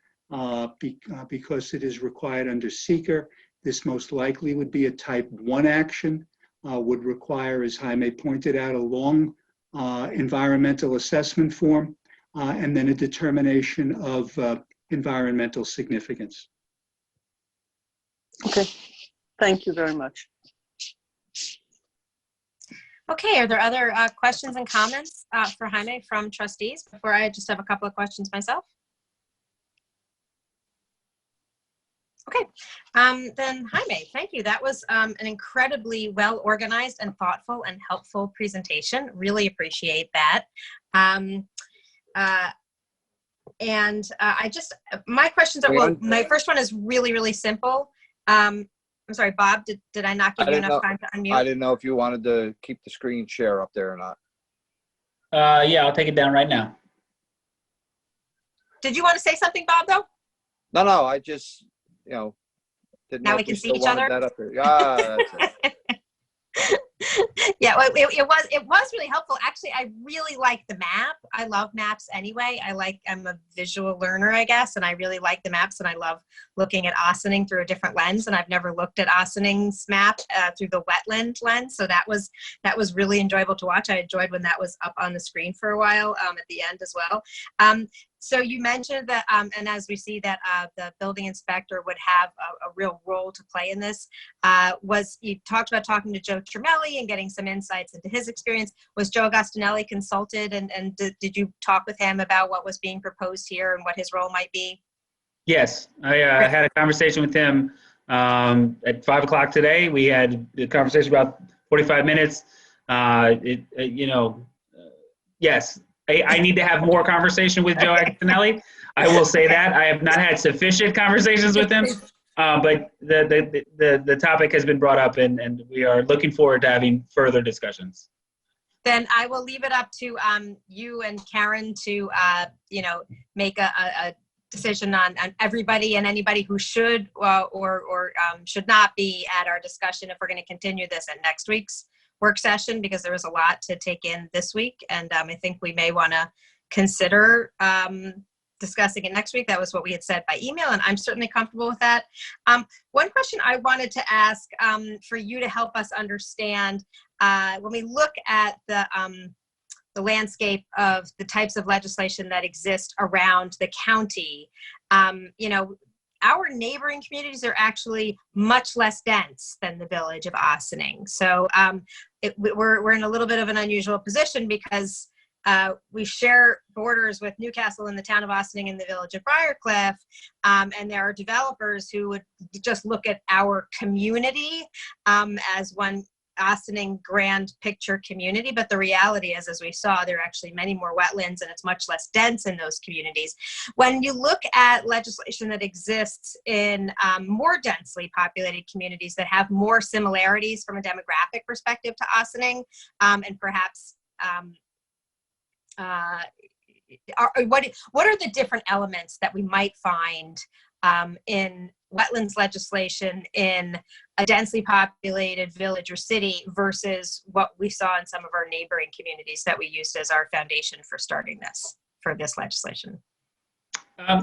because it is required under seeker, this most likely would be a type 1 action, would require, as Jaime pointed out, a long environmental assessment form, and then a determination of environmental significance. Okay. Thank you very much. Okay, are there other questions and comments for Jaime from trustees? Before I just have a couple of questions myself. Okay, then Jaime, thank you. That was an incredibly well organized and thoughtful and helpful presentation. Really appreciate that. My questions are, well, my first one is really, really simple. I'm sorry, Bob, did I not give you enough time to unmute? I didn't know if you wanted to keep the screen share up there or not. Yeah, I'll take it down right now. Did you want to say something, Bob, though? No, I just, you know, didn't Now know we if can we see still each wanted other? that up there. Yeah, that's it. Yeah, well, it was really helpful. Actually, I really like the map. I love maps anyway. I'm a visual learner, I guess, and I really like the maps, and I love looking at Ossining through a different lens. And I've never looked at Ossining's map through the wetland lens, so that was really enjoyable to watch. I enjoyed when that was up on the screen for a while at the end as well. So you mentioned that, and as we see that the building inspector would have a real role to play in this, you talked about talking to Joe Tremelli and getting some insights into his experience. Was Joe Agostinelli consulted, and did you talk with him about what was being proposed here and what his role might be? Yes, I had a conversation with him at 5 o'clock today. We had a conversation about 45 minutes. Yes. I need to have more conversation with Joe Agostinelli. I will say that. I have not had sufficient conversations with him, but the topic has been brought up, and we are looking forward to having further discussions. Then I will leave it up to you and Karen to make a decision on everybody and anybody who should or should not be at our discussion if we're going to continue this at next week's work session, because there was a lot to take in this week, and I think we may want to consider discussing it next week. That was what we had said by email, and I'm certainly comfortable with that. One question I wanted to ask for you to help us understand, when we look at the landscape of the types of legislation that exist around the county, our neighboring communities are actually much less dense than the village of Ossining. So we're in a little bit of an unusual position because we share borders with Newcastle and the town of Ossining and the village of Briarcliff, and there are developers who would just look at our community as one Ossining grand picture community, but the reality is, as we saw, there are actually many more wetlands and it's much less dense in those communities. When you look at legislation that exists in more densely populated communities that have more similarities from a demographic perspective to Ossining, and perhaps what are the different elements that we might find in wetlands legislation in a densely populated village or city versus what we saw in some of our neighboring communities that we used as our foundation for starting this legislation?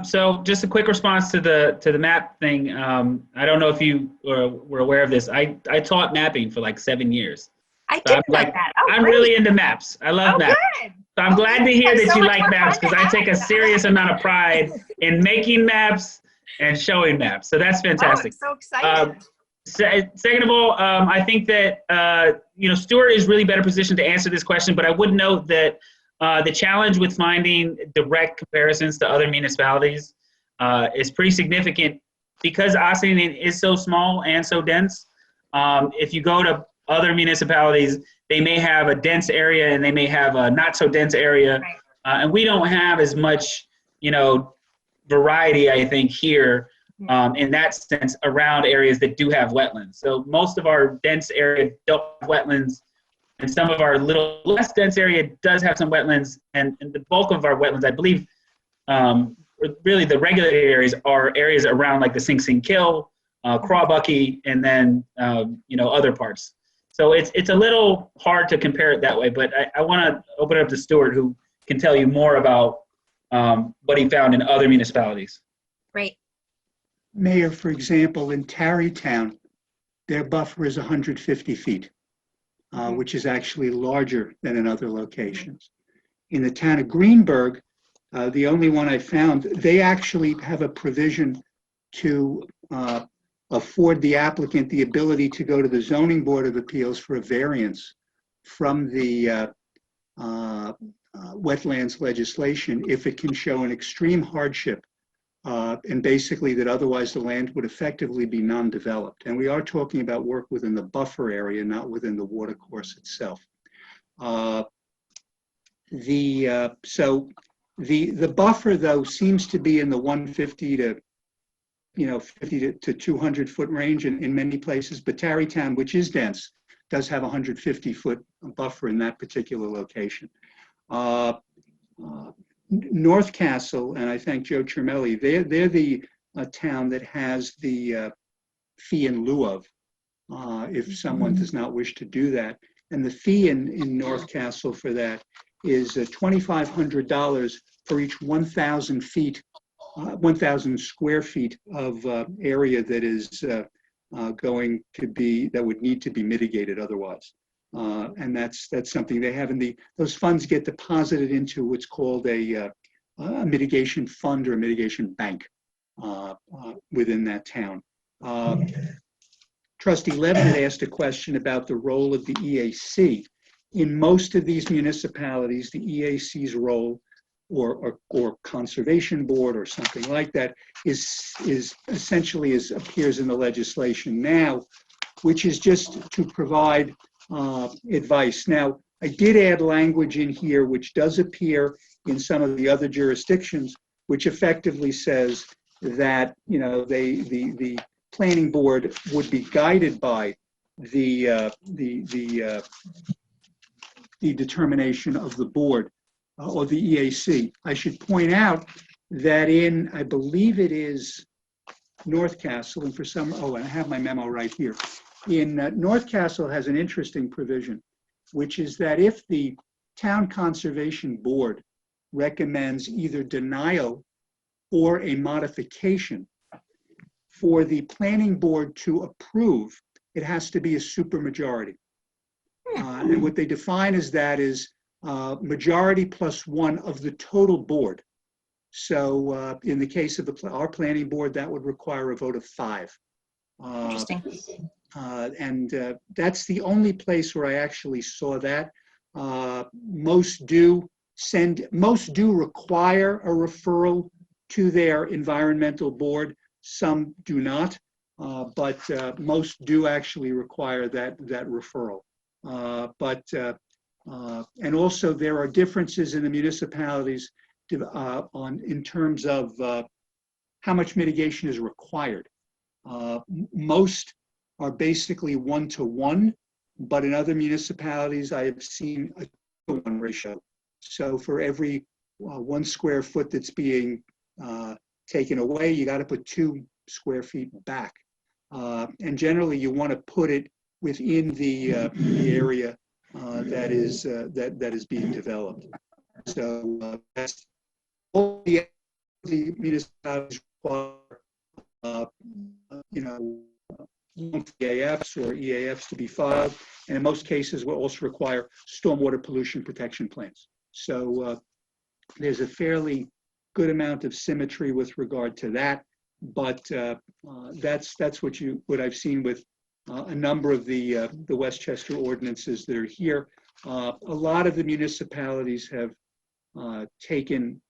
So just a quick response to the map thing. I don't know if you were aware of this. I taught mapping for like 7 years. I didn't like that. Oh, I'm really into maps. I love maps. Good. So I'm glad to hear that you like maps, because I take a serious amount of pride in making maps and showing maps. So that's fantastic. Oh, I'm so excited. Second of all, I think that Stuart is really better positioned to answer this question, but I would note that The challenge with finding direct comparisons to other municipalities is pretty significant because Ossining is so small and so dense. If you go to other municipalities, they may have a dense area and they may have a not so dense area. Right. And we don't have as much, variety, I think, here in that sense around areas that do have wetlands. So most of our dense area don't have wetlands, and some of our little less dense area does have some wetlands, and the bulk of our wetlands, I believe, really the regulated areas are areas around like the Sing Sing Kill, Crawbucky, and then other parts. So it's a little hard to compare it that way, but I want to open it up to Stuart, who can tell you more about what he found in other municipalities. Great. Mayor, for example, in Tarrytown, their buffer is 150 feet, which is actually larger than in other locations. In the town of Greenberg, the only one I found, they actually have a provision to afford the applicant the ability to go to the Zoning Board of Appeals for a variance from the wetlands legislation if it can show an extreme hardship and basically that otherwise the land would effectively be non-developed. And we are talking about work within the buffer area, not within the watercourse itself. So the buffer, though, seems to be in the 150 to 50 to 200 foot range in many places, but Tarrytown, which is dense, does have a 150-foot buffer in that particular location. North Castle, and I thank Joe Cermelli, they're the town that has the fee in lieu of, if someone does not wish to do that. And the fee in North Castle for that is $2,500 for each 1,000 feet, 1,000 square feet of area that is going to be, that would need to be mitigated otherwise. And that's something they have in those funds get deposited into what's called a mitigation fund or a mitigation bank within that town. Trustee Levin had asked a question about the role of the EAC. In most of these municipalities, the EAC's role or conservation board or something like that is essentially appears in the legislation now, which is just to provide advice. Now, I did add language in here which does appear in some of the other jurisdictions, which effectively says that the planning board would be guided by the determination of the board or the EAC. I should point out that in, I believe it is North Castle, and for some, and I have my memo right here. In North Castle has an interesting provision, which is that if the town conservation board recommends either denial or a modification, for the planning board to approve, it has to be a supermajority. And what they define as that is majority plus one of the total board. So in the case of our planning board, that would require a vote of 5. Interesting. And that's the only place where I actually saw that. Most do require a referral to their environmental board. Some do not, but most do actually require that referral. And also there are differences in the municipalities in terms of how much mitigation is required. Most are basically 1-to-1, but in other municipalities I have seen a 2-to-1 ratio. So for every 1 square foot that's being taken away, you got to put 2 square feet back. And generally you want to put it within the area that is being developed. So that's all the municipalities require, EAFs or EAFs to be filed, and in most cases will also require stormwater pollution protection plans. So there's a fairly good amount of symmetry with regard to that, but that's what I've seen with a number of the Westchester ordinances that are here. A lot of the municipalities have taken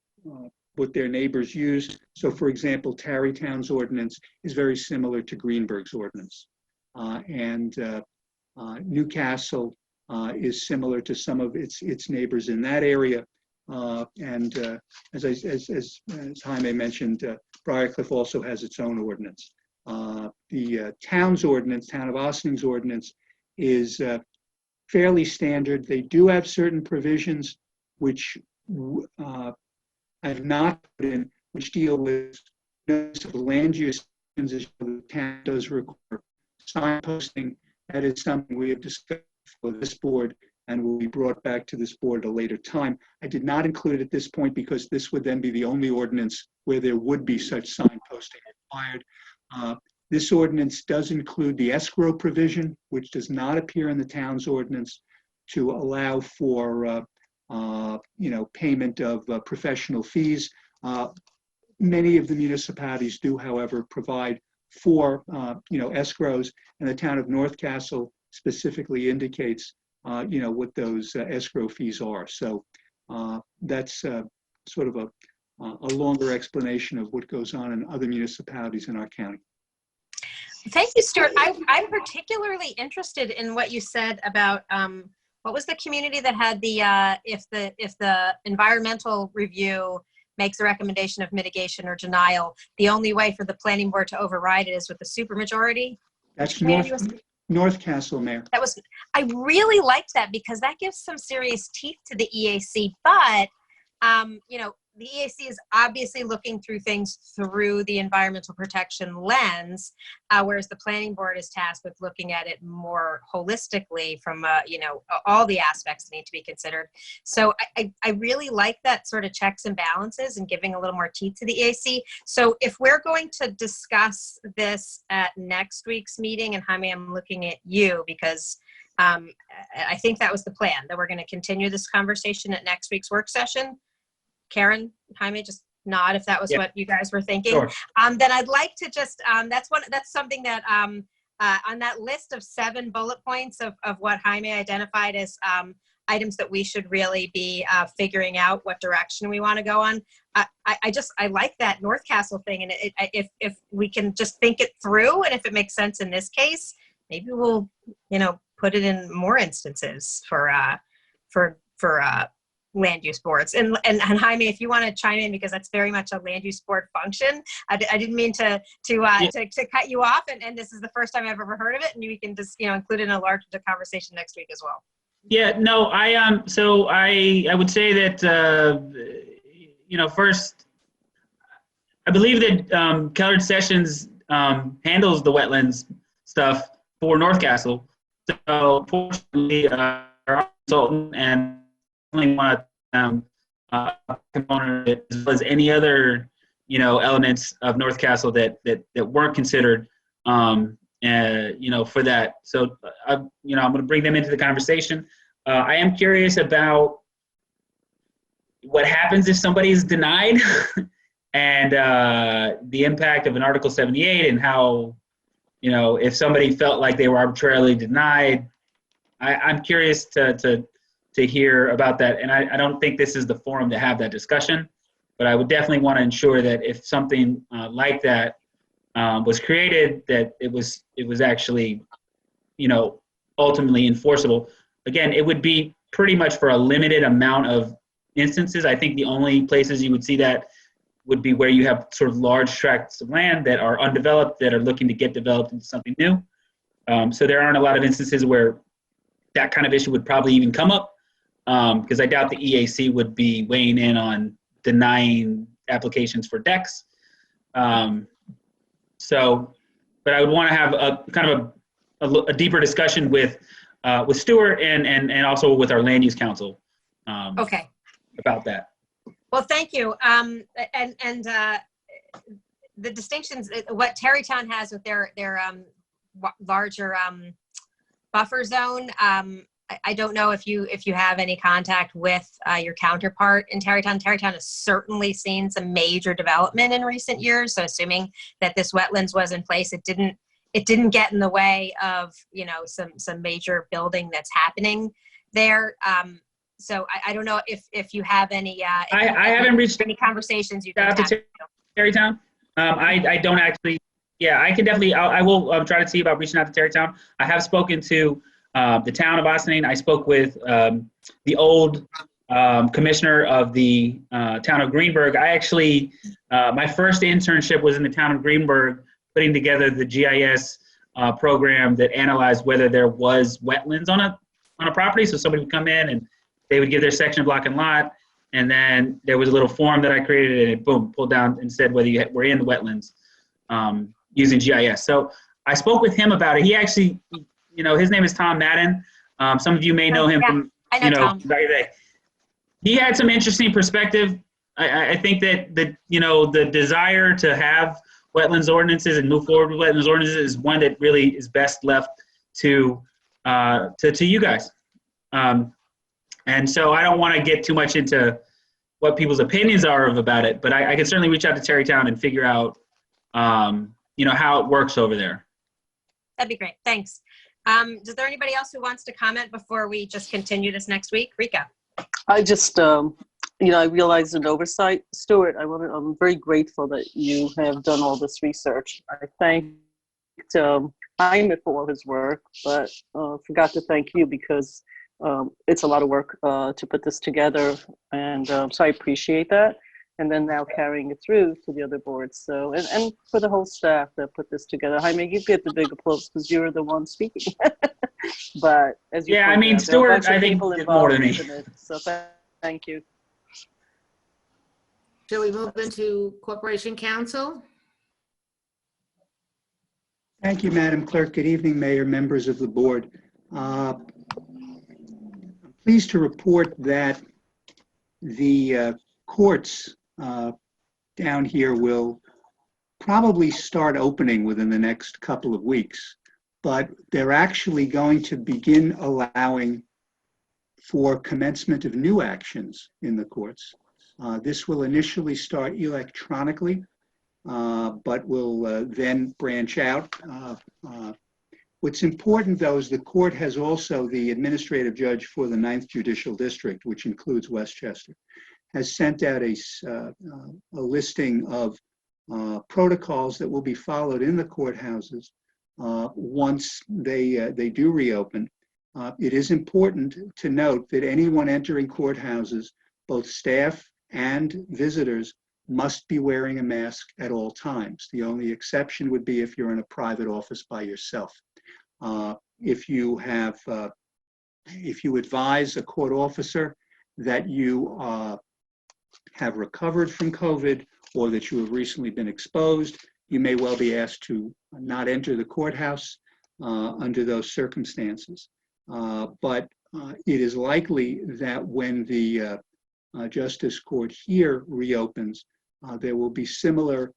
what their neighbors use. So for example, Tarrytown's ordinance is very similar to Greenberg's ordinance. And Newcastle is similar to some of its neighbors in that area. As Jaime mentioned, Briarcliff also has its own ordinance. The town's ordinance, Town of Ossing's ordinance, is fairly standard. They do have certain provisions which I have not put in, which deal with municipal land use. The town does require signposting. That is something we have discussed for this board and will be brought back to this board at a later time. I did not include it at this point because this would then be the only ordinance where there would be such signposting required. This ordinance does include the escrow provision, which does not appear in the town's ordinance, to allow for payment of professional fees. Many of the municipalities do, however, provide for escrows, and the town of North Castle specifically indicates what those escrow fees are. So that's sort of a longer explanation of what goes on in other municipalities in our county. Thank you, Stuart. I'm particularly interested in what you said about what was the community that had the if the environmental review makes a recommendation of mitigation or denial, the only way for the planning board to override it is with a supermajority. That's North Castle, Mayor. I really liked that because that gives some serious teeth to the EAC. But the EAC is obviously looking through things through the environmental protection lens, whereas the planning board is tasked with looking at it more holistically from, all the aspects that need to be considered. So I really like that sort of checks and balances and giving a little more teeth to the EAC. So if we're going to discuss this at next week's meeting, and Jaime, I'm looking at you because I think that was the plan, that we're going to continue this conversation at next week's work session. Karen, Jaime, just nod if that was what you guys were thinking. Sure. Then I'd like to just, that's something that on that list of 7 bullet points of what Jaime identified as items that we should really be figuring out what direction we want to go on. I like that North Castle thing, and if we can just think it through, and if it makes sense in this case, maybe we'll put it in more instances for land use boards. And Jaime, if you want to chime in, because that's very much a land use board function. I didn't mean to cut you off, and this is the first time I've ever heard of it, and we can just include it in a larger conversation next week as well. Yeah, no, so I would say that first, I believe that Kellard Sessions handles the wetlands stuff for North Castle. So fortunately, our consultant and want component as well as any other elements of North Castle that weren't considered for that. So I'm going to bring them into the conversation. I am curious about what happens if somebody is denied and the impact of an Article 78 and how if somebody felt like they were arbitrarily denied. I'm curious to hear about that. And I don't think this is the forum to have that discussion, but I would definitely want to ensure that if something like that was created, that it was actually, ultimately enforceable. Again, it would be pretty much for a limited amount of instances. I think the only places you would see that would be where you have sort of large tracts of land that are undeveloped, that are looking to get developed into something new. So there aren't a lot of instances where that kind of issue would probably even come up. Because I doubt the EAC would be weighing in on denying applications for decks. But I would want to have a kind of a deeper discussion with Stuart and also with our land use council. Okay. About that. Well, thank you. And the distinctions, what Tarrytown has with their larger buffer zone. I don't know if you have any contact with your counterpart in Tarrytown. Tarrytown has certainly seen some major development in recent years. So assuming that this wetlands was in place, it didn't get in the way of some major building that's happening there. So I don't know if you have any. I haven't reached any conversations you can out have. to Terrytown. I don't actually. Yeah, I can definitely. I will try to see about reaching out to Terrytown. I have spoken to the town of Ossining. I spoke with the old commissioner of the town of Greenberg. I actually, my first internship was in the town of Greenberg, putting together the GIS program that analyzed whether there was wetlands on a property. So somebody would come in and they would give their section, block, and lot, and then there was a little form that I created, and it boom pulled down and said whether you were in the wetlands using GIS. So I spoke with him about it. He actually, his name is Tom Madden. Some of you may know him from, I know Tom. He had some interesting perspective. I think that the desire to have wetlands ordinances and move forward with wetlands ordinances is one that really is best left to you guys. And so I don't want to get too much into what people's opinions are about it, but I can certainly reach out to Terrytown and figure out, how it works over there. That'd be great. Thanks. Is there anybody else who wants to comment before we just continue this next week? Rika. I just, I realized an oversight. Stuart, I'm very grateful that you have done all this research. I thanked Jaime for all his work, but forgot to thank you because it's a lot of work to put this together. And so I appreciate that. And then now carrying it through to the other boards. So, and for the whole staff that put this together. Jaime, you get the big applause because you're the one speaking. But as you out, Stuart, I think did more than me. So thank you. Shall we move into Corporation Counsel? Thank you, Madam Clerk. Good evening, Mayor, members of the board. I'm pleased to report that the courts down here will probably start opening within the next couple of weeks, but they're actually going to begin allowing for commencement of new actions in the courts. This will initially start electronically, but will then branch out. What's important, though, is the court has also the administrative judge for the 9th Judicial District, which includes Westchester, has sent out a listing of protocols that will be followed in the courthouses once they do reopen. It is important to note that anyone entering courthouses, both staff and visitors, must be wearing a mask at all times. The only exception would be if you're in a private office by yourself. If you advise a court officer that you have recovered from COVID or that you have recently been exposed, you may well be asked to not enter the courthouse under those circumstances. But it is likely that when the Justice Court here reopens, there will be similar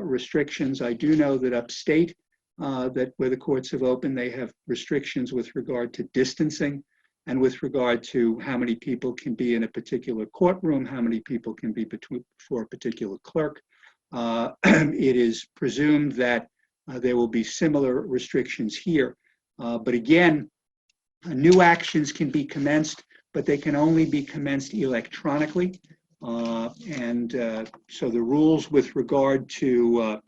restrictions. I do know that upstate, that where the courts have opened, they have restrictions with regard to distancing and with regard to how many people can be in a particular courtroom, how many people can be for a particular clerk. It is presumed that there will be similar restrictions here. But again, new actions can be commenced, but they can only be commenced electronically. So the rules with regard to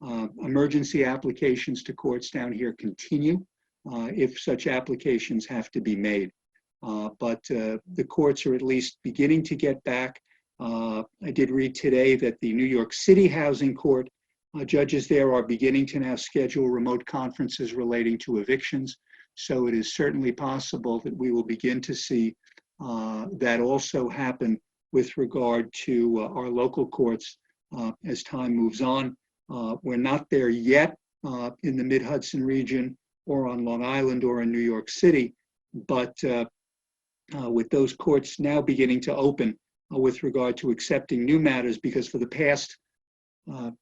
emergency applications to courts down here continue if such applications have to be made. But the courts are at least beginning to get back. I did read today that the New York City Housing Court judges there are beginning to now schedule remote conferences relating to evictions. So it is certainly possible that we will begin to see that also happen with regard to our local courts as time moves on. We're not there yet in the Mid-Hudson region or on Long Island or in New York City, but with those courts now beginning to open with regard to accepting new matters, because for the past,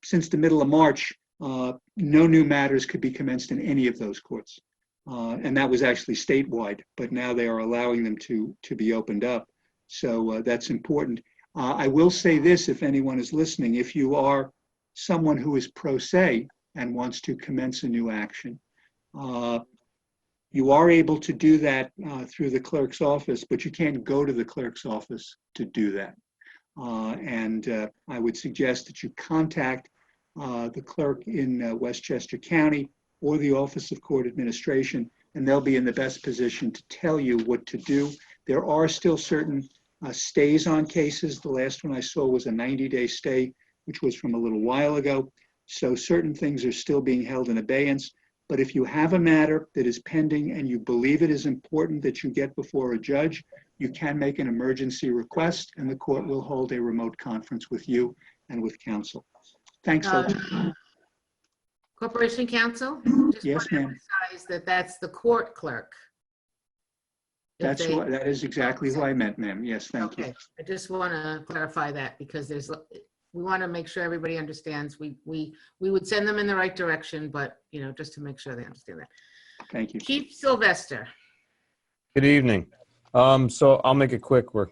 since the middle of March, no new matters could be commenced in any of those courts. And that was actually statewide, but now they are allowing them to be opened up. So that's important. I will say this, if anyone is listening, if you are someone who is pro se and wants to commence a new action, You are able to do that through the clerk's office, but you can't go to the clerk's office to do that. And I would suggest that you contact the clerk in Westchester County or the Office of Court Administration, and they'll be in the best position to tell you what to do. There are still certain stays on cases. The last one I saw was a 90-day stay, which was from a little while ago. So certain things are still being held in abeyance. But if you have a matter that is pending and you believe it is important that you get before a judge, you can make an emergency request and the court will hold a remote conference with you and with counsel. Thanks, folks. Corporation Counsel? Just Yes, want to ma'am. emphasize that that's the court clerk. If That is exactly who I meant, ma'am. Yes, thank you. Okay, I just want to clarify that because we want to make sure everybody understands. We would send them in the right direction, but just to make sure they understand that. Thank you. Chief Sylvester. Good evening. So I'll make it quick. We're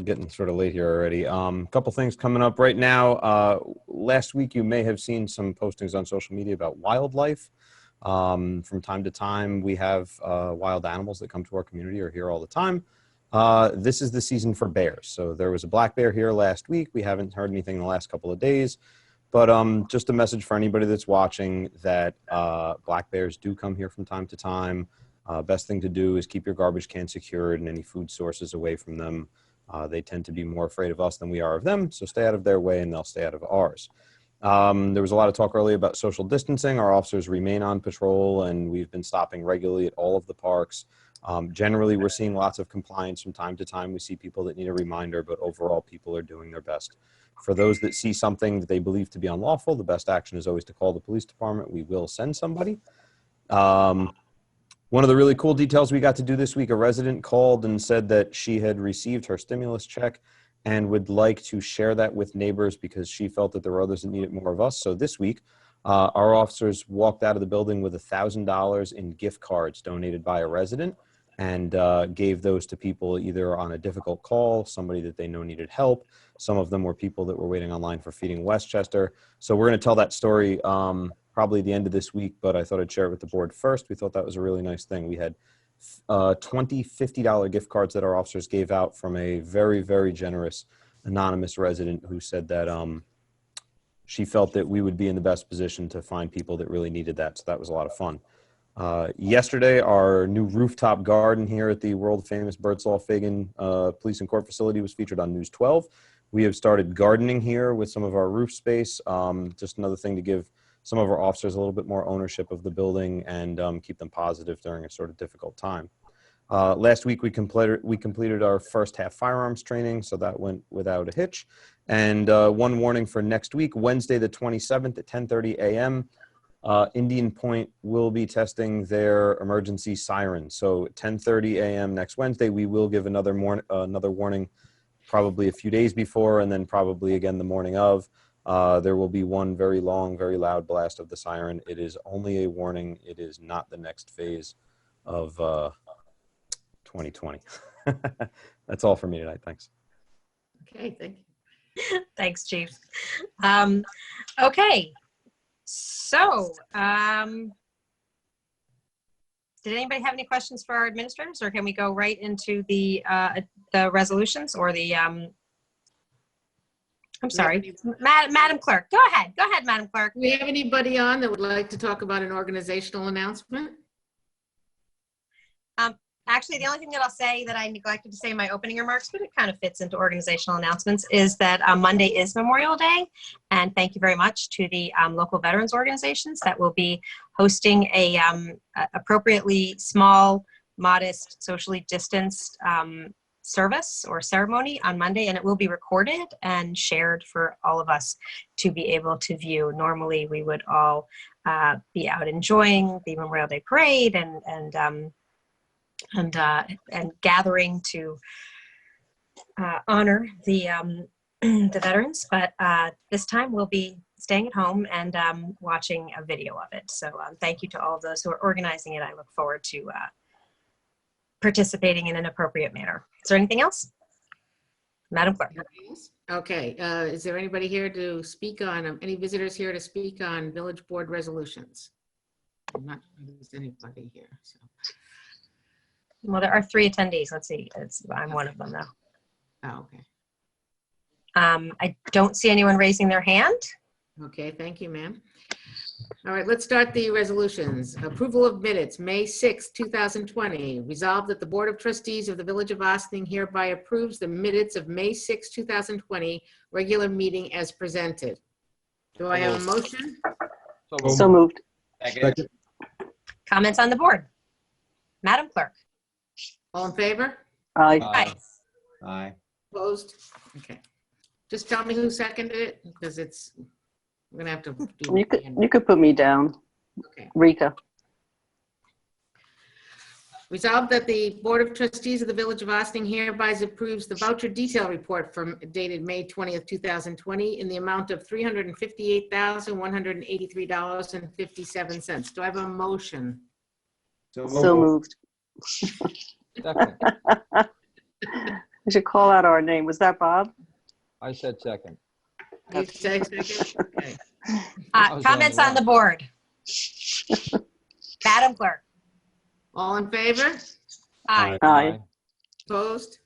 getting sort of late here already. A couple things coming up right now. Last week you may have seen some postings on social media about wildlife. From time to time we have wild animals that come to our community or here all the time. This is the season for bears. So there was a black bear here last week. We haven't heard anything in the last couple of days, but just a message for anybody that's watching that black bears do come here from time to time. Best thing to do is keep your garbage can secured and any food sources away from them. They tend to be more afraid of us than we are of them, so stay out of their way and they'll stay out of ours. There was a lot of talk earlier about social distancing. Our officers remain on patrol and we've been stopping regularly at all of the parks. Generally, we're seeing lots of compliance from time to time. We see people that need a reminder, but overall people are doing their best. For those that see something that they believe to be unlawful, the best action is always to call the police department. We will send somebody. One of the really cool details we got to do this week, a resident called and said that she had received her stimulus check and would like to share that with neighbors because she felt that there were others that needed more of us. So this week, our officers walked out of the building with $1,000 in gift cards donated by a resident and gave those to people either on a difficult call, somebody that they know needed help. Some of them were people that were waiting online for Feeding Westchester. So we're going to tell that story probably the end of this week, but I thought I'd share it with the board first. We thought that was a really nice thing. We had 20 $50 gift cards that our officers gave out from a very, very generous anonymous resident who said that she felt that we would be in the best position to find people that really needed that. So that was a lot of fun. Yesterday, our new rooftop garden here at the world famous Birdsall Fagan Police and Court Facility was featured on News 12. We have started gardening here with some of our roof space. Just another thing to give some of our officers a little bit more ownership of the building and keep them positive during a sort of difficult time. Last week, we completed our first half firearms training, so that went without a hitch. And one warning for next week, Wednesday the 27th at 10:30 a.m., Indian Point will be testing their emergency siren. So at 10:30 a.m. next Wednesday, we will give another warning probably a few days before and then probably again the morning of. There will be one very long, very loud blast of the siren. It is only a warning. It is not the next phase of 2020. That's all for me tonight. Thanks. Okay, thank you. Thanks, Chief. Okay, so did anybody have any questions for our administrators, or can we go right into the resolutions or the I'm sorry, Madam Clerk. Go ahead, Madam Clerk. Do we have anybody on that would like to talk about an organizational announcement? Actually, the only thing that I'll say that I neglected to say in my opening remarks, but it kind of fits into organizational announcements, is that Monday is Memorial Day. And thank you very much to the local veterans organizations that will be hosting a appropriately small, modest, socially distanced service or ceremony on Monday, and it will be recorded and shared for all of us to be able to view. Normally, we would all be out enjoying the Memorial Day parade and gathering to honor the veterans, but this time we'll be staying at home and watching a video of it. So thank you to all of those who are organizing it. I look forward to participating in an appropriate manner. Is there anything else? Madam Clerk. Okay, is there anybody here to speak on, any visitors here to speak on village board resolutions? I'm not sure there's anybody here, so. Well, there are 3 attendees. Let's see. I'm one of them though. Oh, okay. I don't see anyone raising their hand. Okay, thank you, ma'am. All right, let's start the resolutions. Approval of minutes, May 6, 2020. Resolved that the Board of Trustees of the Village of Ossining hereby approves the minutes of May 6, 2020, regular meeting as presented. Do I have a motion? So moved. Second. Comments on the board? Madam Clerk? All in favor? Aye. Aye. Aye. Opposed? Okay. Just tell me who seconded it, because we're gonna have to do. You could put me down, Okay. Rika. Resolved that the Board of Trustees of the Village of Ossining hereby approves the voucher detail report from dated May 20th, 2020 in the amount of $358,183.57. Do I have a motion? So moved. Second. We should call out our name. Was that Bob? I said second. You say second? Okay. Comments on the board? Madam Clerk? All in favor? Aye. Aye. Opposed?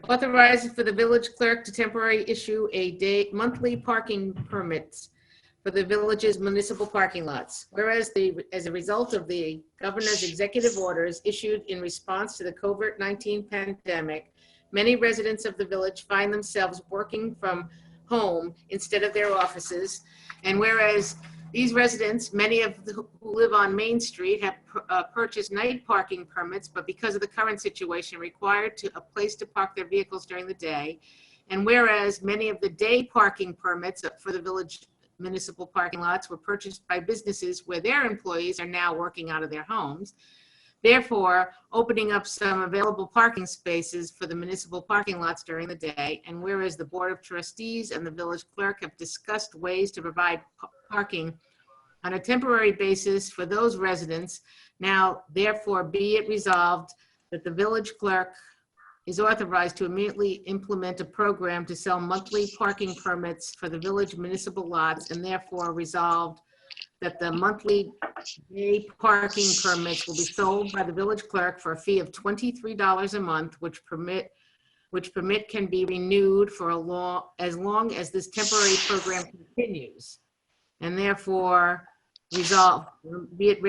Authorized for the village clerk to temporarily issue a monthly parking permits for the village's municipal parking lots. Whereas as a result of the governor's executive orders issued in response to the COVID-19 pandemic, many residents of the village find themselves working from home instead of their offices. And whereas these residents, many of who live on Main Street, have purchased night parking permits, but because of the current situation, required a place to park their vehicles during the day. And whereas many of the day parking permits for the village municipal parking lots were purchased by businesses where their employees are now working out of their homes, therefore opening up some available parking spaces for the municipal parking lots during the day. And whereas the Board of Trustees and the village clerk have discussed ways to provide parking on a temporary basis for those residents, now therefore be it resolved that the village clerk is authorized to immediately implement a program to sell monthly parking permits for the village municipal lots, and therefore resolved that the monthly day parking permits will be sold by the village clerk for a fee of $23 a month, which permit can be renewed for as long as this temporary program continues. And therefore resolved, be it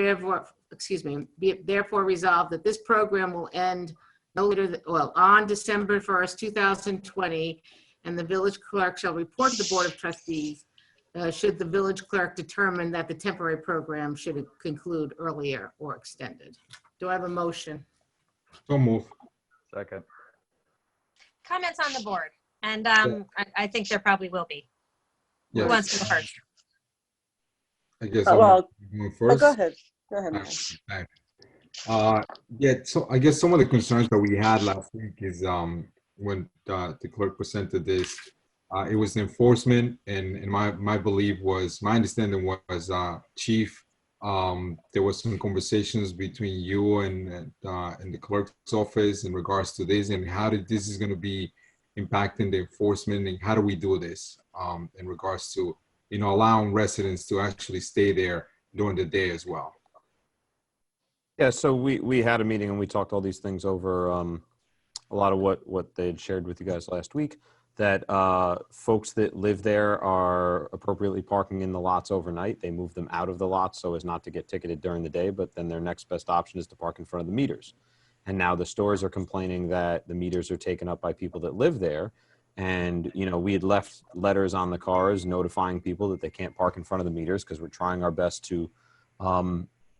therefore resolved that this program will end no later than, on December 1st, 2020, and the village clerk shall report to the Board of Trustees should the village clerk determine that the temporary program should conclude earlier or extended. Do I have a motion? So move. Second. Comments on the board? And I think there probably will be. Who Yes. wants to go first? I guess Well, I'm going Oh, first. go ahead. Go ahead. Mike. Okay. Yeah, so I guess some of the concerns that we had last week is when the clerk presented this, it was enforcement, and my belief was, my understanding was, Chief, there was some conversations between you and the clerk's office in regards to this, and how this is going to be impacting the enforcement, and how do we do this in regards to, allowing residents to actually stay there during the day as well. Yeah, so we had a meeting and we talked all these things over, a lot of what they had shared with you guys last week, that folks that live there are appropriately parking in the lots overnight. They move them out of the lots so as not to get ticketed during the day, but then their next best option is to park in front of the meters. And now the stores are complaining that the meters are taken up by people that live there. And, we had left letters on the cars notifying people that they can't park in front of the meters, because we're trying our best to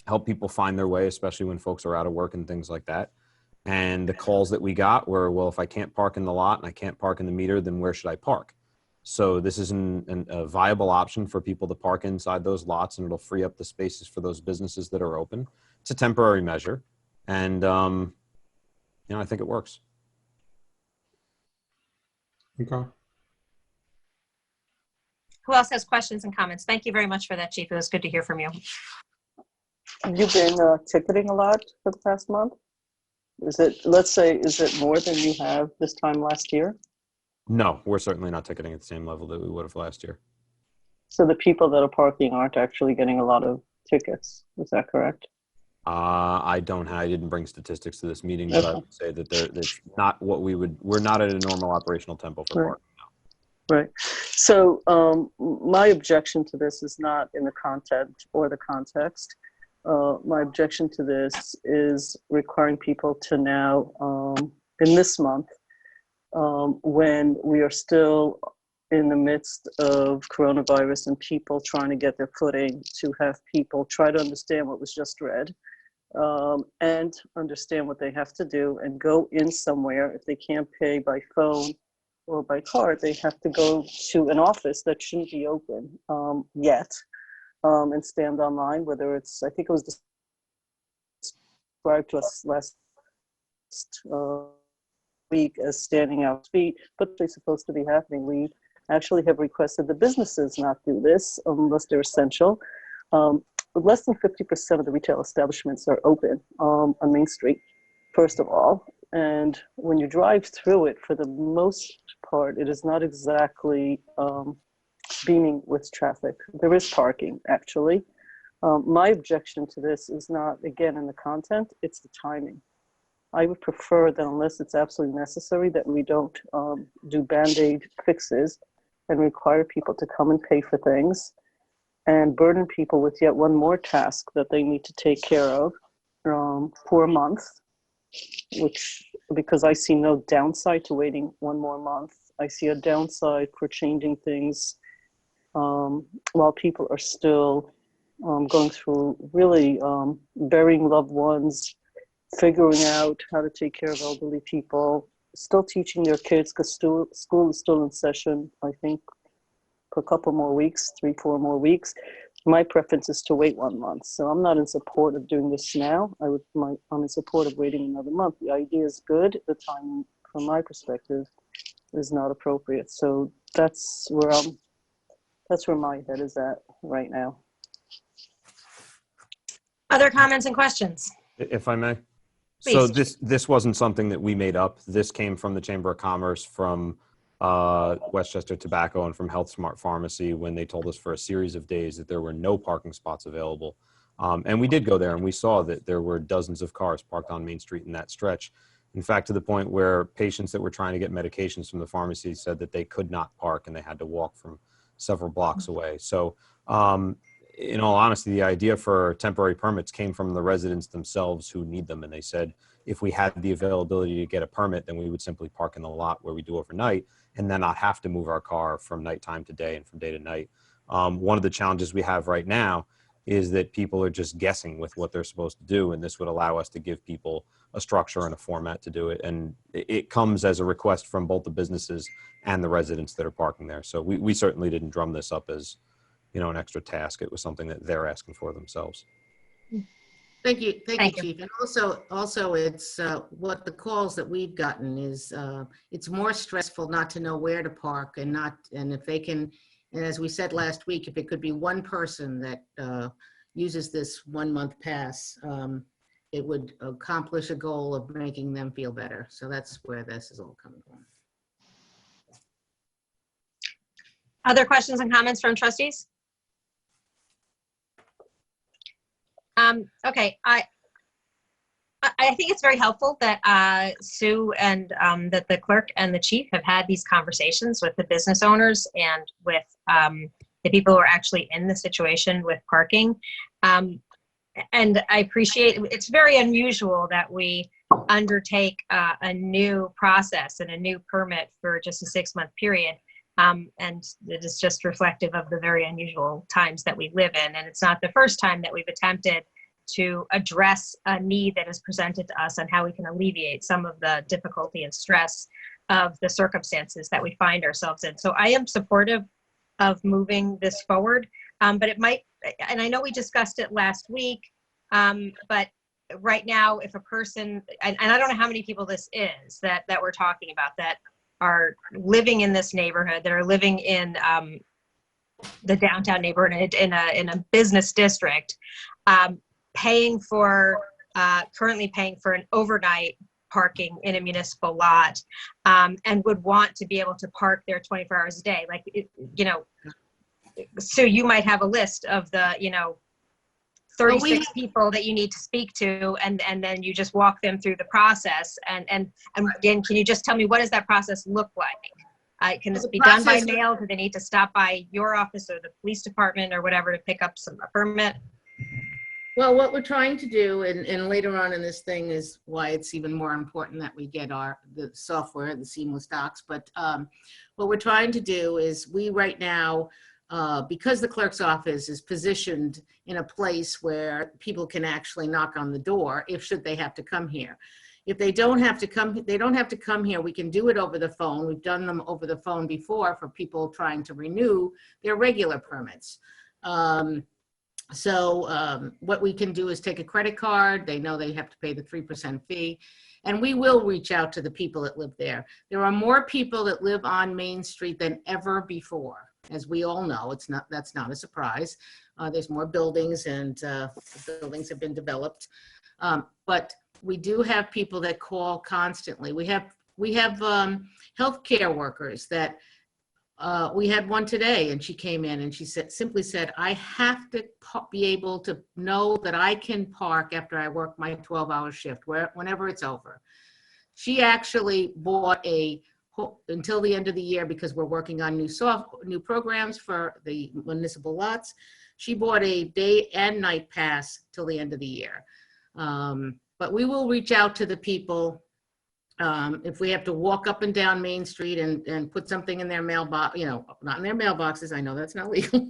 help people find their way, especially when folks are out of work and things like that. And the calls that we got were, well, if I can't park in the lot and I can't park in the meter, then where should I park? So this is a viable option for people to park inside those lots, and it'll free up the spaces for those businesses that are open. It's a temporary measure. And, I think it works. Okay. Who else has questions and comments? Thank you very much for that, Chief. It was good to hear from you. You've been ticketing a lot for the past month? Is it more than you have this time last year? No, we're certainly not ticketing at the same level that we would have last year. So the people that are parking aren't actually getting a lot of tickets. Is that correct? I didn't bring statistics to this meeting, but I would say that it's not what we're not at a normal operational tempo for parking. Right. So my objection to this is not in the content or the context. My objection to this is requiring people to now, in this month, when we are still in the midst of coronavirus and people trying to get their footing, to have people try to understand what was just read and understand what they have to do and go in somewhere. If they can't pay by phone or by card, they have to go to an office that shouldn't be open yet and stand online, whether it's, I think it was described to us last week as standing out feet, but they're supposed to be happening. We actually have requested the businesses not do this unless they're essential. Less than 50% of the retail establishments are open on Main Street, first of all. And when you drive through it, for the most part, it is not exactly beaming with traffic. There is parking, actually. My objection to this is not, again, in the content, it's the timing. I would prefer that unless it's absolutely necessary, that we don't do Band-Aid fixes and require people to come and pay for things and burden people with yet one more task that they need to take care of for a month, because I see no downside to waiting one more month. I see a downside for changing things while people are still going through really burying loved ones, figuring out how to take care of elderly people, still teaching their kids, because school is still in session, I think, for a couple more weeks, 3-4 more weeks. My preference is to wait 1 month. So I'm not in support of doing this now. I'm in support of waiting another month. The idea is good. The time, from my perspective, is not appropriate. So that's where my head is at right now. Other comments and questions? If I may. Please. So this wasn't something that we made up. This came from the Chamber of Commerce, from Westchester Tobacco, and from Health Smart Pharmacy, when they told us for a series of days that there were no parking spots available. And we did go there and we saw that there were dozens of cars parked on Main Street in that stretch. In fact, to the point where patients that were trying to get medications from the pharmacy said that they could not park and they had to walk from several blocks away. So in all honesty, the idea for temporary permits came from the residents themselves who need them. And they said, if we had the availability to get a permit, then we would simply park in the lot where we do overnight and then not have to move our car from nighttime to day and from day to night. One of the challenges we have right now is that people are just guessing with what they're supposed to do. And this would allow us to give people a structure and a format to do it. And it comes as a request from both the businesses and the residents that are parking there. So we certainly didn't drum this up as, an extra task. It was something that they're asking for themselves. Thank you, Chief. And also, it's what the calls that we've gotten is it's more stressful not to know where to park and if they can. And as we said last week, if it could be one person that uses this 1 month pass, it would accomplish a goal of making them feel better. So that's where this is all coming from. Other questions and comments from trustees? Okay, I think it's very helpful that Sue and that the clerk and the chief have had these conversations with the business owners and with the people who are actually in the situation with parking. And I appreciate, it's very unusual that we undertake a new process and a new permit for just a 6-month period. And it is just reflective of the very unusual times that we live in. And it's not the first time that we've attempted to address a need that is presented to us on how we can alleviate some of the difficulty and stress of the circumstances that we find ourselves in. So I am supportive of moving this forward, but it might, and I know we discussed it last week, but right now, if a person, and I don't know how many people this is that we're talking about that are living in this neighborhood, that are living in the downtown neighborhood in a business district, currently paying for an overnight parking in a municipal lot, and would want to be able to park there 24 hours a day. Like, so you might have a list of the, 36 people that you need to speak to, and then you just walk them through the process. And again, can you just tell me, what does that process look like? Can this be done by mail? Do they need to stop by your office or the police department or whatever to pick up a permit? Well, what we're trying to do, and later on in this thing is why it's even more important that we get the software, the seamless docs. But what we're trying to do is, we right now, because the clerk's office is positioned in a place where people can actually knock on the door should they have to come here. If they don't have to come here, we can do it over the phone. We've done them over the phone before for people trying to renew their regular permits. What we can do is take a credit card. They know they have to pay the 3% fee, and we will reach out to the people that live there. There are more people that live on Main Street than ever before. As we all know, that's not a surprise. There's more buildings, and the buildings have been developed. But we do have people that call constantly. We have healthcare workers that we had one today, and she came in and she simply said, I have to be able to know that I can park after I work my 12-hour shift, whenever it's over. She actually bought until the end of the year, because we're working on new programs for the municipal lots. She bought a day and night pass till the end of the year. But we will reach out to the people. If we have to walk up and down Main Street and put something in their mailbox, not in their mailboxes, I know that's not legal.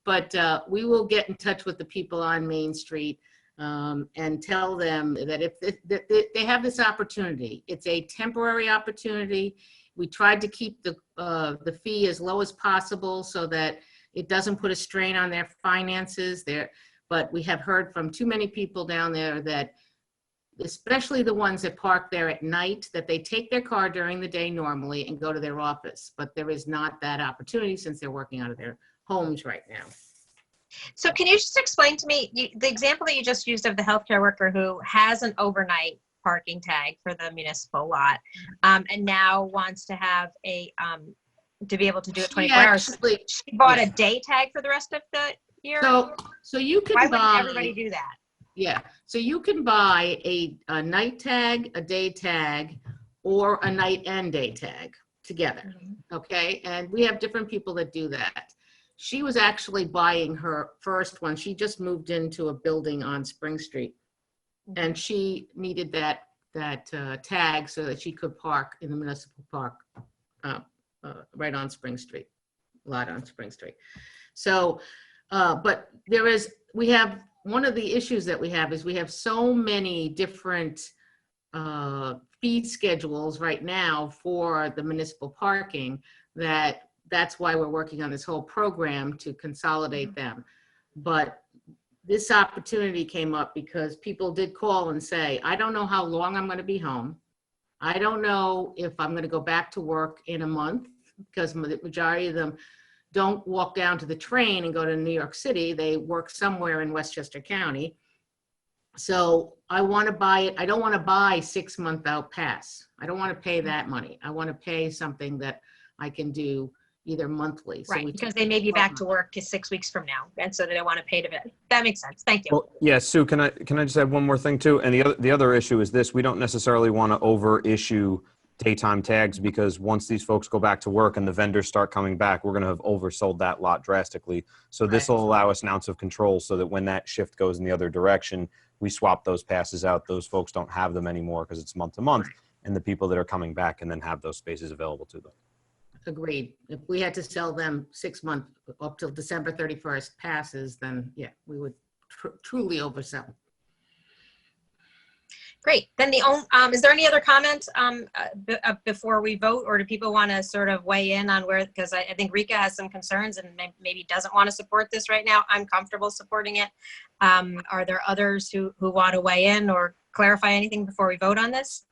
But we will get in touch with the people on Main Street and tell them that if they have this opportunity, it's a temporary opportunity. We tried to keep the fee as low as possible so that it doesn't put a strain on their finances there. But we have heard from too many people down there that, especially the ones that park there at night, that they take their car during the day normally and go to their office. But there is not that opportunity since they're working out of their homes right now. So can you just explain to me the example that you just used of the healthcare worker who has an overnight parking tag for the municipal lot, and now wants to have to be able to do it 24 hours. She bought a day tag for the rest of the year? So you can Why wouldn't everybody do that? Yeah, so you can buy a night tag, a day tag, or a night and day tag together, okay? And we have different people that do that. She was actually buying her first one. She just moved into a building on Spring Street, and she needed that tag so that she could park in the municipal park right on Spring Street, lot on Spring Street. So, but we have, one of the issues that we have is we have so many different fee schedules right now for the municipal parking that's why we're working on this whole program to consolidate them. But this opportunity came up because people did call and say, I don't know how long I'm going to be home. I don't know if I'm going to go back to work in a month, because the majority of them don't walk down to the train and go to New York City. They work somewhere in Westchester County. So I want to buy it. I don't want to buy 6-month out pass. I don't want to pay that money. I want to pay something that I can do either monthly. Right, so because they may be back to work 6 weeks from now, and so they don't want to pay to it. That makes sense. Thank you. Well, yeah, Sue, can I just add one more thing too? And the other issue is this: we don't necessarily want to over issue daytime tags, because once these folks go back to work and the vendors start coming back, we're going to have oversold that lot drastically. So this will allow us an ounce of control so that when that shift goes in the other direction, we swap those passes out. Those folks don't have them anymore because it's month to month, and the people that are coming back can then have those spaces available to them. Agreed. If we had to sell them 6 months up till December 31st passes, then yeah, we would truly oversell. Great. Then is there any other comments before we vote, or do people want to sort of weigh in on where, because I think Rika has some concerns and maybe doesn't want to support this right now. I'm comfortable supporting it. Are there others who want to weigh in or clarify anything before we vote on this?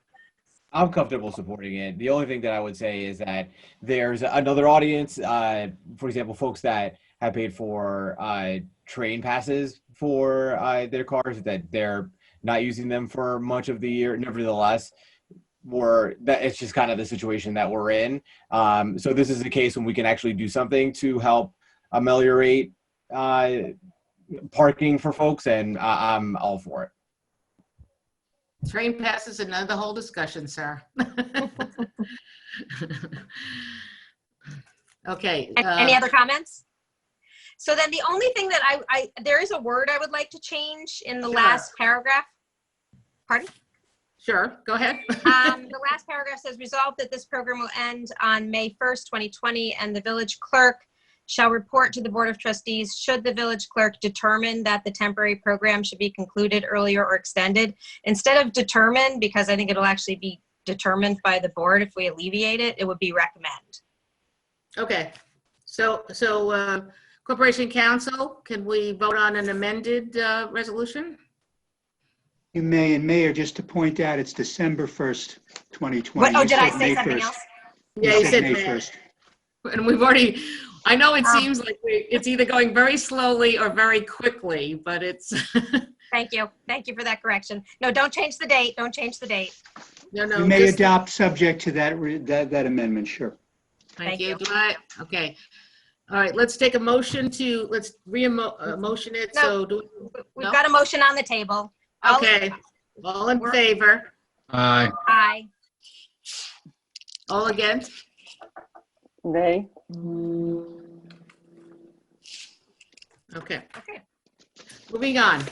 I'm comfortable supporting it. The only thing that I would say is that there's another audience, for example, folks that have paid for train passes for their cars, that they're not using them for much of the year. Nevertheless, it's just kind of the situation that we're in. So this is a case when we can actually do something to help ameliorate parking for folks, and I'm all for it. Train passes, another whole discussion, sir. Okay. Any other comments? So then the only thing that there is a word I would like to change in the Sure. last paragraph. Pardon? Sure, go ahead. The last paragraph says, resolved that this program will end on May 1st, 2020, and the village clerk shall report to the Board of Trustees should the village clerk determine that the temporary program should be concluded earlier or extended. Instead of determine, because I think it'll actually be determined by the board if we alleviate it, it would be recommend. Okay, so Corporation Counsel, can we vote on an amended resolution? You may, and Mayor, just to point out, it's December 1st, 2020. What, oh, You did I said say May something 1st. else? Yeah, You you said said May May. 1st. And we've already, I know it seems like it's either going very slowly or very quickly, but it's. Thank you. Thank you for that correction. No, don't change the date. Don't change the date. No, You may just- adopt subject to that amendment, sure. Thank Thank you. you. Do I? Okay. All right, let's take a motion to, let's motion it. No. So do We've No? got a motion on the table. Okay, all in favor? Aye. Aye. All against? Nay. Okay, Okay. moving on.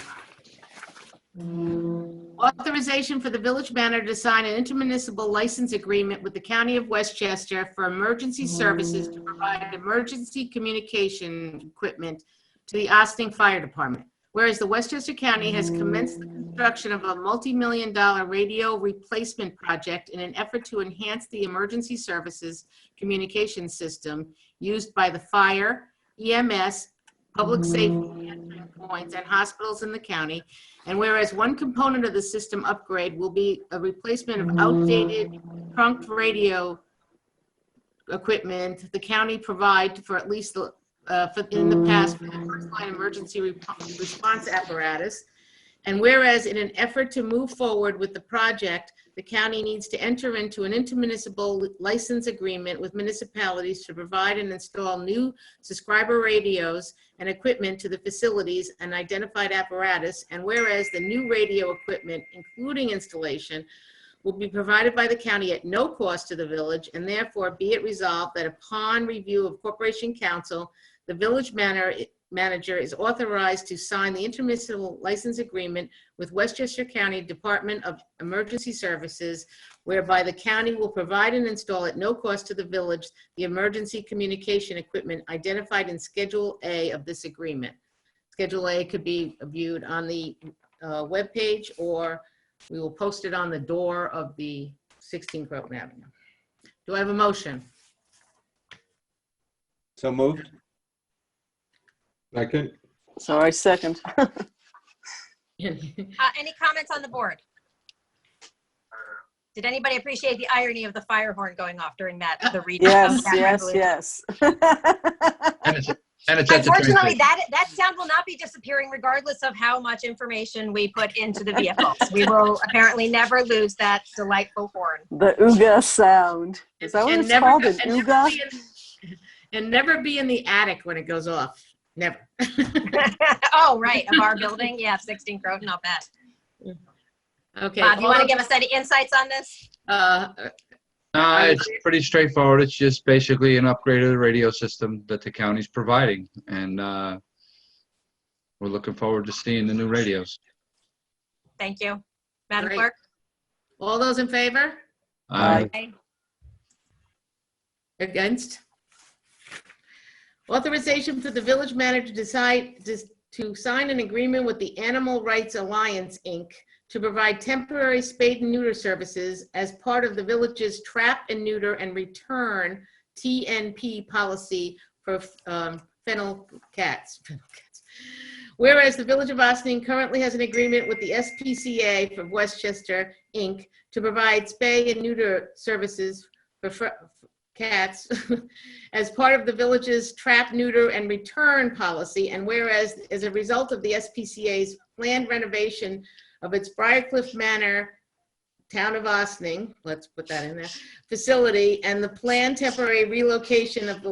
Authorization for the village manager to sign an intermunicipal license agreement with the County of Westchester for emergency services to provide emergency communication equipment to the Ossining Fire Department. Whereas the Westchester County has commenced the construction of a multi-million-dollar radio replacement project in an effort to enhance the emergency services communication system used by the fire, EMS, public safety answering points, and hospitals in the county. And whereas one component of the system upgrade will be a replacement of outdated trunked radio equipment the county provide for at least in the past for the first line emergency response apparatus. And whereas in an effort to move forward with the project, the county needs to enter into an intermunicipal license agreement with municipalities to provide and install new subscriber radios and equipment to the facilities and identified apparatus. And whereas the new radio equipment, including installation, will be provided by the county at no cost to the village, and therefore be it resolved that upon review of Corporation Counsel, the village manager is authorized to sign the intermunicipal license agreement with Westchester County Department of Emergency Services, whereby the county will provide and install at no cost to the village the emergency communication equipment identified in Schedule A of this agreement. Schedule A could be viewed on the webpage, or we will post it on the door of the 16 Croton Avenue. Do I have a motion? So moved. Second. So I second. Any comments on the board? Did anybody appreciate the irony of the fire horn going off during the reading? Yes, of that yes, resolution? yes. And it's at the train Unfortunately, station. that sound will not be disappearing regardless of how much information we put into the vehicles. We will apparently never lose that delightful horn. The ooga sound. Is that what And it's never called? go- An and never ooga? be in- And never be in the attic when it goes off. Never. Oh, right, of our building? Yeah, 16 Croton, I'll bet. Okay. Bob, you want to give us any insights on this? It's pretty straightforward. It's just basically an upgrade of the radio system that the county's providing. And we're looking forward to seeing the new radios. Thank you. Madam Great. Clerk? All those in favor? Aye. Aye. Against? Authorization for the village manager to decide to sign an agreement with the Animal Rights Alliance, Inc. to provide temporary spade and neuter services as part of the village's trap and neuter and return TNP policy for fennel cats. Whereas the Village of Ossining currently has an agreement with the SPCA for Westchester, Inc. to provide spay and neuter services for cats as part of the village's trap, neuter, and return policy. And whereas as a result of the SPCA's planned renovation of its Briarcliff Manor, Town of Ossining, let's put that in there, facility, and the planned temporary relocation of the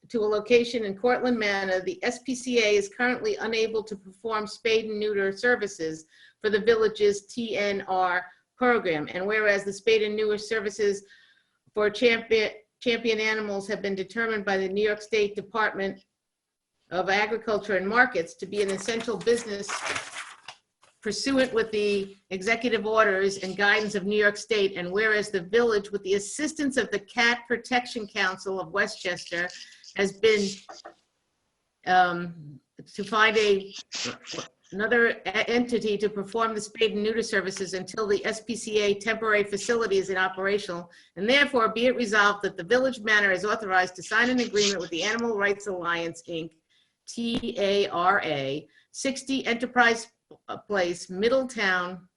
to a location in Cortland Manor, the SPCA is currently unable to perform spade and neuter services for the village's TNR program. And whereas the spade and neuter services for champion animals have been determined by the New York State Department of Agriculture and Markets to be an essential business pursuant with the executive orders and guidance of New York State, and whereas the village, with the assistance of the Cat Protection Council of Westchester, has been to find another entity to perform the spade and neuter services until the SPCA temporary facility is operational, and therefore be it resolved that the Village Manor is authorized to sign an agreement with the Animal Rights Alliance, Inc., TARA, 60 Enterprise Place, Middletown,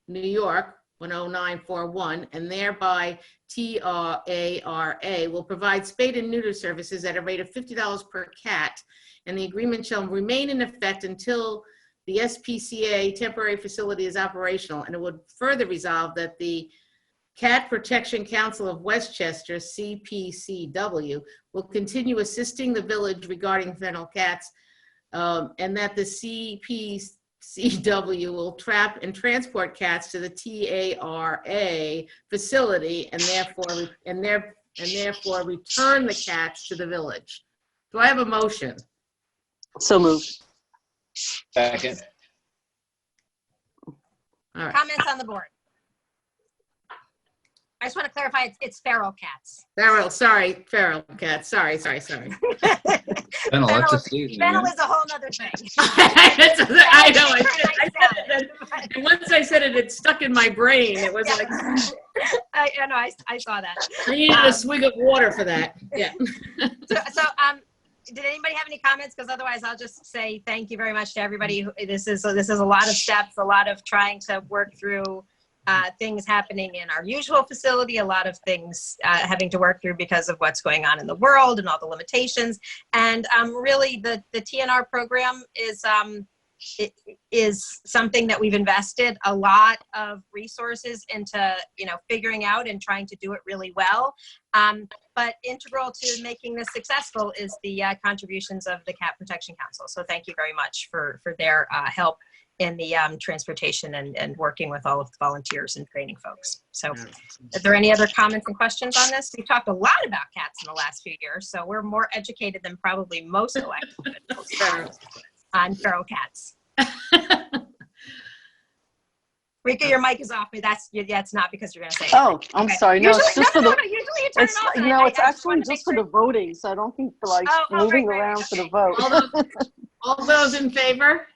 New York, 10941, and thereby TRARA will provide spade and neuter services at a rate of $50 per cat, and the agreement shall remain in effect until the SPCA temporary facility is operational. And it would further resolve that the Cat Protection Council of Westchester, CPCW, will continue assisting the village regarding feral cats, and that the CPCW will trap and transport cats to the TARA facility and therefore return the cats to the village. Do I have a motion? So moved. Second. All right. Comments on the board? I just want to clarify, it's feral cats. Feral cats. Sorry. Been a lot to see. Fennel is a whole nother thing. I know. I said it, and once I said it, it stuck in my brain. It was like I know. I saw that. I needed a swig of water for that. Yeah. So, did anybody have any comments? Because otherwise, I'll just say thank you very much to everybody. This is a lot of steps, a lot of trying to work through things happening in our usual facility, a lot of things having to work through because of what's going on in the world and all the limitations. And really, the TNR program is something that we've invested a lot of resources into, figuring out and trying to do it really well. But integral to making this successful is the contributions of the Cat Protection Council. So thank you very much for their help in the transportation and working with all of the volunteers and training folks. So are there any other comments and questions on this? We've talked a lot about cats in the last few years, so we're more educated than probably most elected officials on feral cats. Rika, your mic is off. That's not because you're going to say anything. Oh, I'm sorry. No, Usually, it's just for the. usually you turn It's it off. it's actually just for the voting, so I don't think for like moving around for the vote. All those in favor?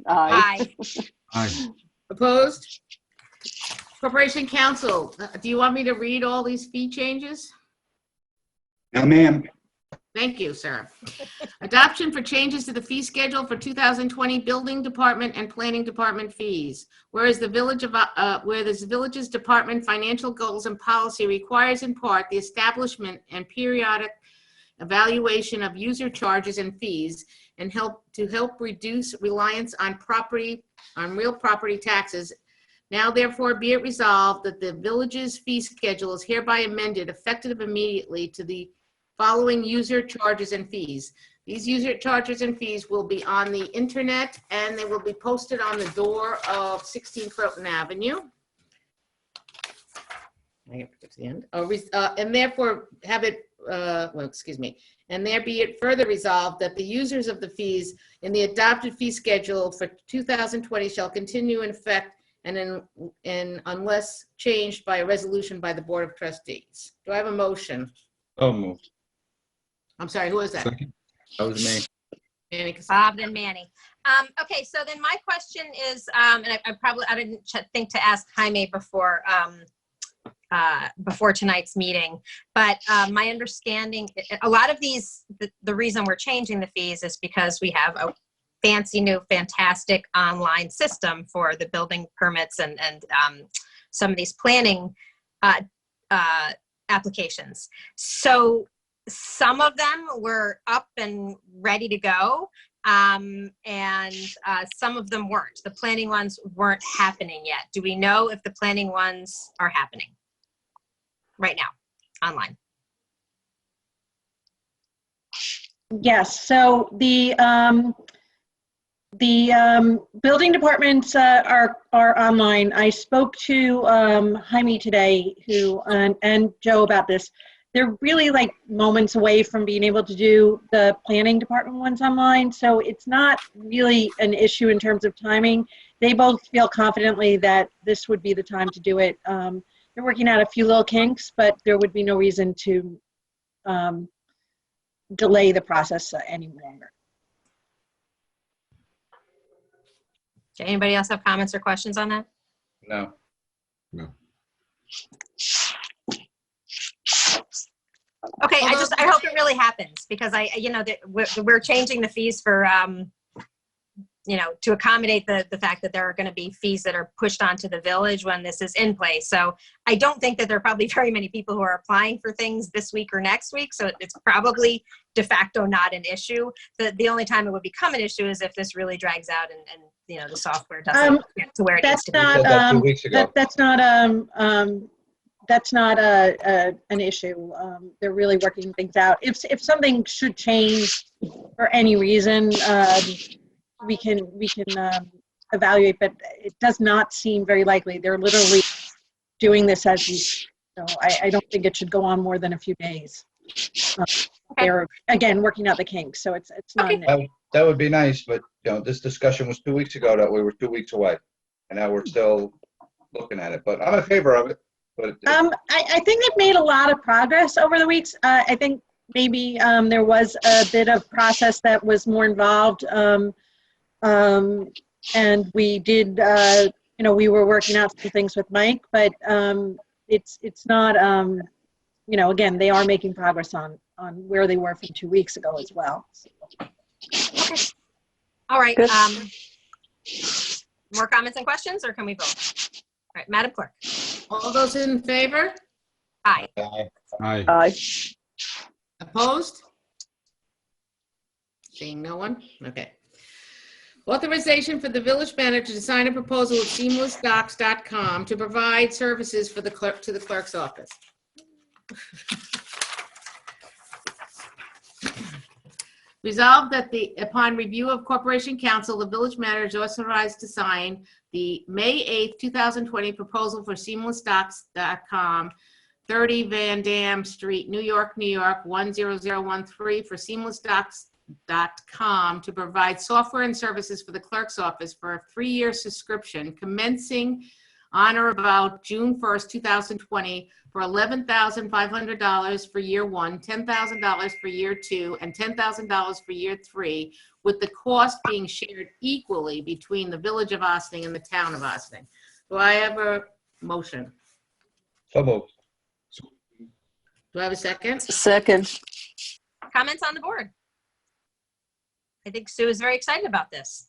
Aye. Aye. Opposed? Corporation Counsel, do you want me to read all these fee changes? No, ma'am. Thank you, sir. Adoption for changes to the fee schedule for 2020 Building Department and Planning Department fees. Whereas the village's department financial goals and policy requires in part the establishment and periodic evaluation of user charges and fees, and help reduce reliance on real property taxes. Now therefore be it resolved that the village's fee schedule is hereby amended effective immediately to the following user charges and fees. These user charges and fees will be on the internet, and they will be posted on the door of 16 Croton Avenue. I have to get to the end. And therefore have it, and there be it further resolved that the users of the fees in the adopted fee schedule for 2020 shall continue in effect and unless changed by a resolution by the Board of Trustees. Do I have a motion? So moved. I'm sorry, who was that? Second. That was me. Manny. Bob, then Manny. Okay, so then my question is, and I didn't think to ask Jaime before tonight's meeting, but my understanding, a lot of these, the reason we're changing the fees is because we have a fancy new fantastic online system for the building permits and some of these planning applications. So some of them were up and ready to go, and some of them weren't. The planning ones weren't happening yet. Do we know if the planning ones are happening right now online? Yes, so the building departments are online. I spoke to Jaime today, and Joe about this. They're really like moments away from being able to do the planning department ones online, so it's not really an issue in terms of timing. They both feel confidently that this would be the time to do it. They're working out a few little kinks, but there would be no reason to delay the process any longer. Okay, anybody else have comments or questions on that? No. No. Okay, I hope it really happens, because we're changing the fees for, to accommodate the fact that there are going to be fees that are pushed onto the village when this is in place. So I don't think that there are probably very many people who are applying for things this week or next week. So it's probably de facto not an issue. The only time it would become an issue is if this really drags out and the software doesn't get to where it needs to be. said that 2 weeks ago. That's not an issue. They're really working things out. If something should change for any reason, we can evaluate, but it does not seem very likely. They're literally doing this as we, so I don't think it should go on more than a few days. They're again working out the kinks, so it's not. Okay. That would be nice, but this discussion was 2 weeks ago that we were 2 weeks away, and now we're still looking at it. But I'm in favor of it. But I think they've made a lot of progress over the weeks. I think maybe there was a bit of process that was more involved, and we did. We were working out some things with Mike, but it's not. Again, they are making progress on where they were from 2 weeks ago as well. So. Okay. All right. Good. More comments and questions, or can we vote? All right, Madam Clerk. All those in favor? Aye. Aye. Aye. Opposed? Seeing no one? Okay. Authorization for the village manager to sign a proposal with seamlessdocs.com to provide services for the clerk to the clerk's office. Resolved that upon review of Corporation Counsel, the village manager is authorized to sign the May 8th, 2020 proposal for seamlessdocs.com, 30 Van Dam Street, New York, 10013 for seamlessdocs.com to provide software and services for the clerk's office for a 3-year subscription commencing on or about June 1st, 2020 for $11,500 for year 1, $10,000 for year 2, and $10,000 for year 3, with the cost being shared equally between the Village of Ossining and the Town of Ossining. Do I have a motion? so moved. Do I have a second? Second. Comments on the board? I think Sue is very excited about this.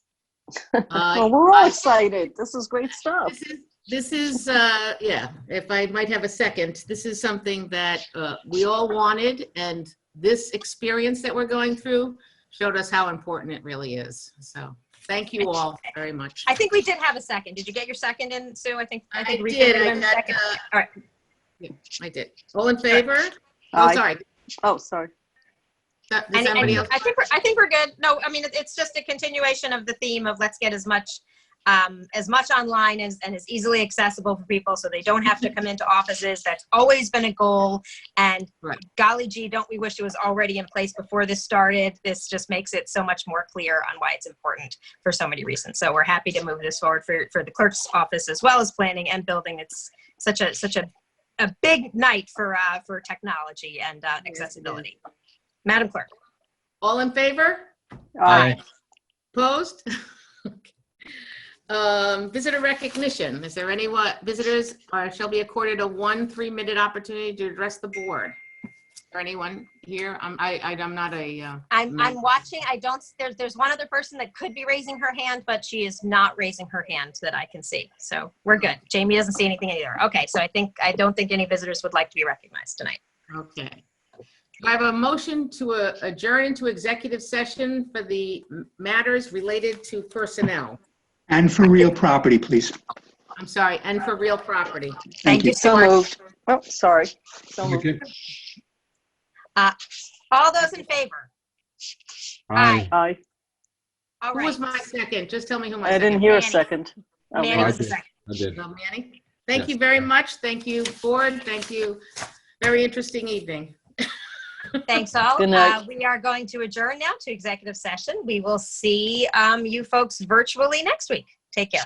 Well, we're all excited. This is great stuff. This is yeah, if I might have a second, this is something that we all wanted, and this experience that we're going through showed us how important it really is. So thank you all very much. I think we did have a second. Did you get your second in, Sue? I think I Rita did. got I a got, second. All right. yeah, I did. All in favor? Oh, Aye. sorry. Oh, sorry. Does And somebody else? I think we're good. No, I mean, it's just a continuation of the theme of let's get as much online and as easily accessible for people so they don't have to come into offices. That's always been a goal. And Right. golly gee, don't we wish it was already in place before this started. This just makes it so much more clear on why it's important for so many reasons. So we're happy to move this forward for the clerk's office as well as planning and building. It's such a big night for technology and accessibility. Madam Clerk. All in favor? Aye. Opposed? Okay. Visitor recognition. Is there anyone, visitors shall be accorded a 1 3-minute opportunity to address the board. Is there anyone here? I'm not a. I'm watching. There's one other person that could be raising her hand, but she is not raising her hand that I can see. So we're good. Jamie doesn't see anything either. Okay, so I don't think any visitors would like to be recognized tonight. Okay. Do I have a motion to adjourn into executive session for the matters related to personnel? And for real property, please. I'm sorry, and for real property. Thank you, So Stuart. moved. Oh, sorry. So moved. Okay. All those in favor? Aye. Aye. All Who right. was my second? Just tell me who my I second. didn't hear a Manny. second. Oh, Manny I was the did. second. I did. No, Manny. Thank Yes. you very much. Thank you, board. Thank you. Very interesting evening. Thanks all. Good night. We are going to adjourn now to executive session. We will see you folks virtually next week. Take care.